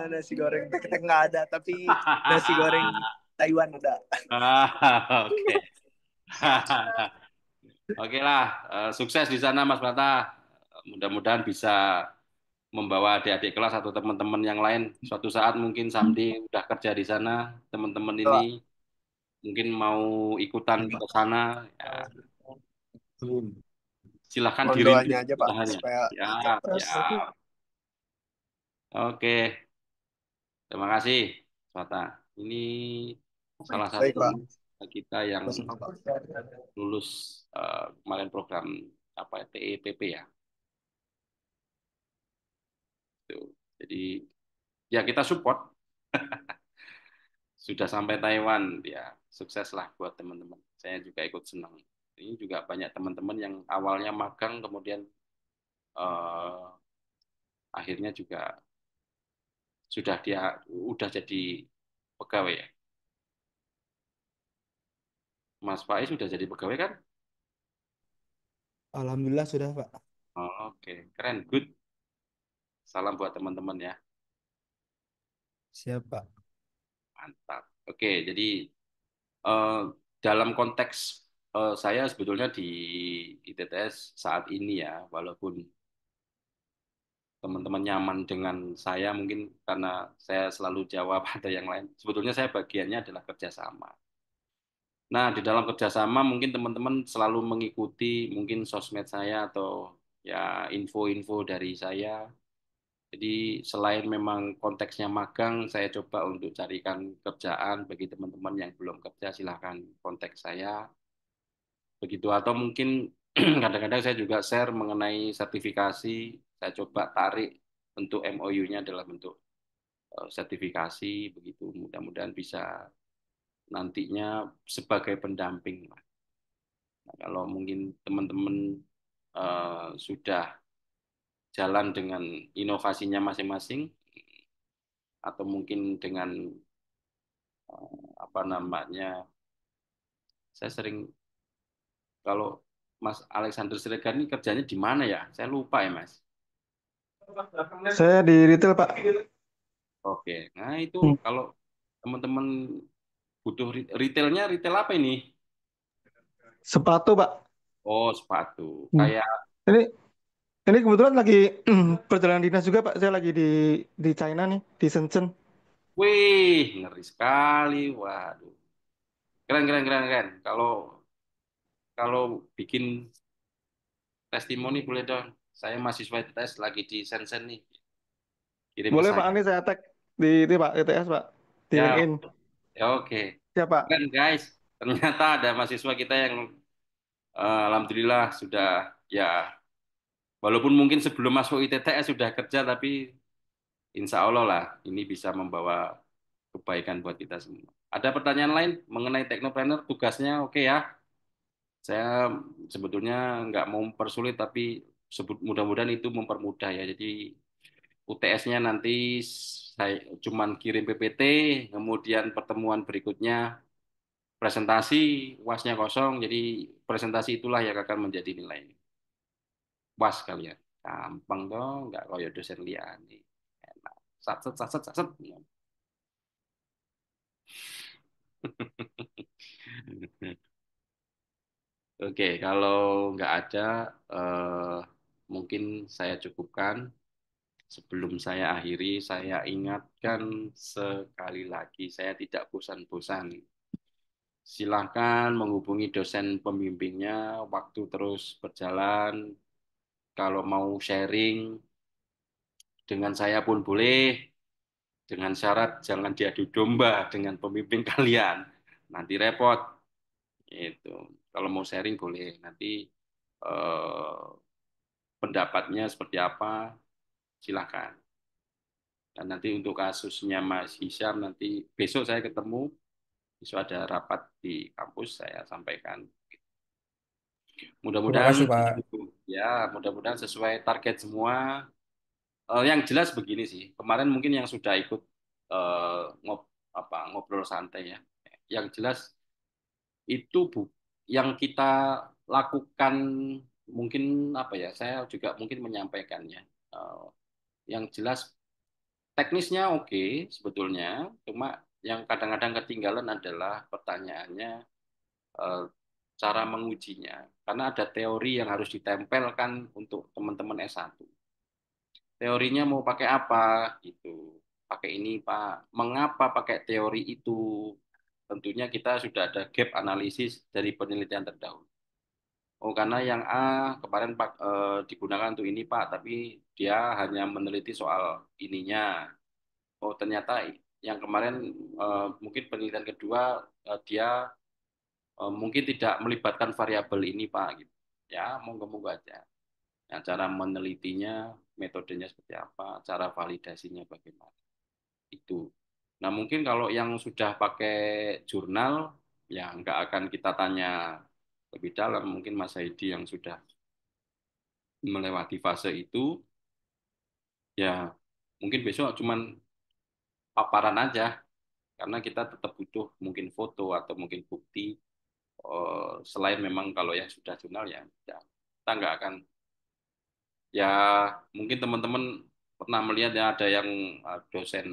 Nasi goreng tek-tek nggak ada, tapi nasi goreng Taiwan ada. Oke. Oke lah, sukses di sana Mas Prata. Mudah-mudahan bisa membawa adik-adik kelas atau teman-teman yang lain suatu saat mungkin someday udah kerja di sana, teman-teman ini Pak. mungkin mau ikutan Iya, ke Pak. sana, ya silahkan Mohon dirindu doanya aja Pak usahanya. supaya Ya, capres. ya. Oke, terima kasih, Swata. Ini salah Baik satu Pak. kita yang Sama Pak. lulus kemarin program apa ya, TEPP ya. Tuh. Jadi ya kita support. Sudah sampai Taiwan, ya sukseslah buat teman-teman. Saya juga ikut senang. Ini juga banyak teman-teman yang awalnya magang, kemudian eh, akhirnya juga udah jadi pegawai ya. Mas Faiz sudah jadi pegawai kan? Alhamdulillah sudah Pak. Oh, oke, keren, good. Salam buat teman-teman ya, Siap Pak. mantap. Oke, jadi eh, dalam konteks saya sebetulnya di ITTS saat ini ya, walaupun teman-teman nyaman dengan saya mungkin karena saya selalu jawab ada yang lain. Sebetulnya saya bagiannya adalah kerjasama. Nah, di dalam kerjasama mungkin teman-teman selalu mengikuti mungkin sosmed saya atau ya info-info dari saya. Jadi selain memang konteksnya magang, saya coba untuk carikan kerjaan bagi teman-teman yang belum kerja, silahkan kontak saya. Begitu atau mungkin kadang-kadang saya juga share mengenai sertifikasi, saya coba tarik bentuk MOU-nya dalam bentuk sertifikasi begitu. Mudah-mudahan bisa nantinya sebagai pendamping. Nah, kalau mungkin teman-teman sudah jalan dengan inovasinya masing-masing atau mungkin dengan apa namanya, saya sering kalau Mas Alexander Siregar ini kerjanya di mana ya? Saya lupa ya Mas. Saya di retail Pak. Oke, nah itu Hmm. kalau teman-teman butuh retailnya, retail apa ini? Sepatu Pak. Oh, sepatu. Hmm. Kayak, Ini ini kebetulan lagi perjalanan dinas juga Pak. Saya lagi di China nih, di Shenzhen. wih, ngeri sekali. Waduh, keren, keren, keren, keren. Kalau kalau bikin testimoni boleh dong. Saya mahasiswa ITS lagi di Shenzhen nih. Kirim ke Boleh Pak, saya. ini saya tag di itu Pak, ETS Pak, di Ya, LinkedIn. ya oke. Siap Pak. Keren guys. Ternyata ada mahasiswa kita yang alhamdulillah sudah ya walaupun mungkin sebelum masuk ITTS sudah kerja tapi insya Allah lah ini bisa membawa kebaikan buat kita semua. Ada pertanyaan lain mengenai Teknopreneur tugasnya oke ya. Saya sebetulnya nggak mau mempersulit tapi mudah-mudahan itu mempermudah ya. Jadi UTS-nya nanti saya cuman kirim PPT, kemudian pertemuan berikutnya presentasi, UAS-nya kosong, jadi presentasi itulah yang akan menjadi nilai UAS kalian. Gampang dong, nggak kayak dosen liani. Enak. Satset, satset, satset. Oke, kalau nggak ada, eh, mungkin saya cukupkan. Sebelum saya akhiri, saya ingatkan sekali lagi, saya tidak bosan-bosan. Silahkan menghubungi dosen pembimbingnya, waktu terus berjalan. Kalau mau sharing dengan saya pun boleh, dengan syarat jangan diadu domba dengan pembimbing kalian. nanti repot. Itu kalau mau sharing boleh nanti eh, pendapatnya seperti apa silakan. Dan nanti untuk kasusnya Mas Hisham nanti besok saya ketemu, besok ada rapat di kampus saya sampaikan. Terima Mudah-mudahan kasih, Pak. ya mudah-mudahan sesuai target semua. Yang jelas begini sih, kemarin mungkin yang sudah ikut ngobrol santai ya. Yang jelas itu yang kita lakukan mungkin apa ya? Saya juga mungkin menyampaikannya. Eh, yang jelas teknisnya oke sebetulnya, cuma yang kadang-kadang ketinggalan adalah pertanyaannya eh, cara mengujinya. Karena ada teori yang harus ditempelkan untuk teman-teman S1. Teorinya mau pakai apa gitu. Pakai ini Pak. Mengapa pakai teori itu? Tentunya kita sudah ada gap analisis dari penelitian terdahulu. Oh, karena yang A kemarin Pak digunakan untuk ini Pak, tapi dia hanya meneliti soal ininya. Oh, ternyata yang kemarin mungkin penelitian kedua dia mungkin tidak melibatkan variabel ini Pak gitu. Ya, monggo-monggo aja. Nah, cara menelitinya, metodenya seperti apa, cara validasinya bagaimana. Itu. Nah, mungkin kalau yang sudah pakai jurnal, ya nggak akan kita tanya lebih dalam. Mungkin Mas Haidi yang sudah melewati fase itu, ya mungkin besok cuman paparan aja, karena kita tetap butuh mungkin foto atau mungkin bukti. Selain memang kalau yang sudah jurnal ya kita nggak akan ya mungkin teman-teman pernah melihat ya ada yang dosen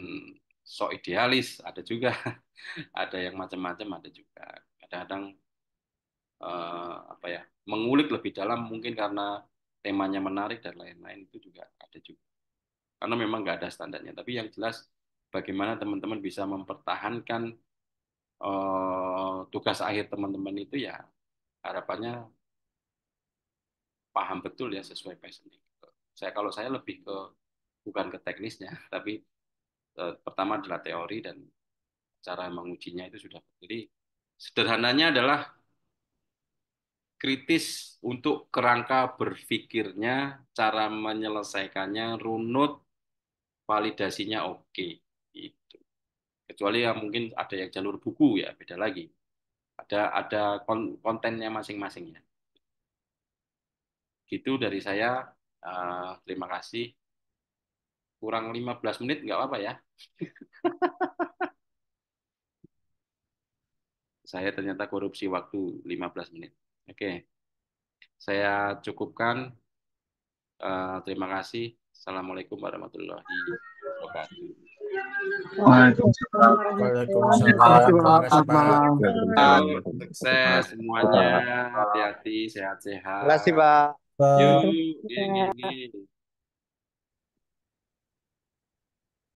sok idealis ada juga ada yang macam-macam ada juga kadang-kadang apa ya mengulik lebih dalam mungkin karena temanya menarik dan lain-lain itu juga ada juga karena memang nggak ada standarnya tapi yang jelas bagaimana teman-teman bisa mempertahankan tugas akhir teman-teman itu ya harapannya paham betul ya sesuai passion. Kalau saya lebih ke bukan ke teknisnya, tapi pertama adalah teori dan cara mengujinya itu sudah. Jadi sederhananya adalah kritis untuk kerangka berpikirnya, cara menyelesaikannya, runut, validasinya oke. Gitu. Kecuali ya mungkin ada yang jalur buku ya beda lagi. Ada kontennya masing-masing ya. Gitu dari saya. Terima kasih. Kurang 15 menit nggak apa-apa ya. Saya ternyata korupsi waktu 15 menit. Oke, saya cukupkan. Terima kasih. Assalamualaikum warahmatullahi wabarakatuh. Waalaikumsalam. Terima kasih, Waalaikumsalam. Terima Pak. kasih, Pak. Waalaikumsalam Yuk, sukses semuanya. Hati-hati, sehat-sehat. Pak. Yuk, Pak. gini, gini.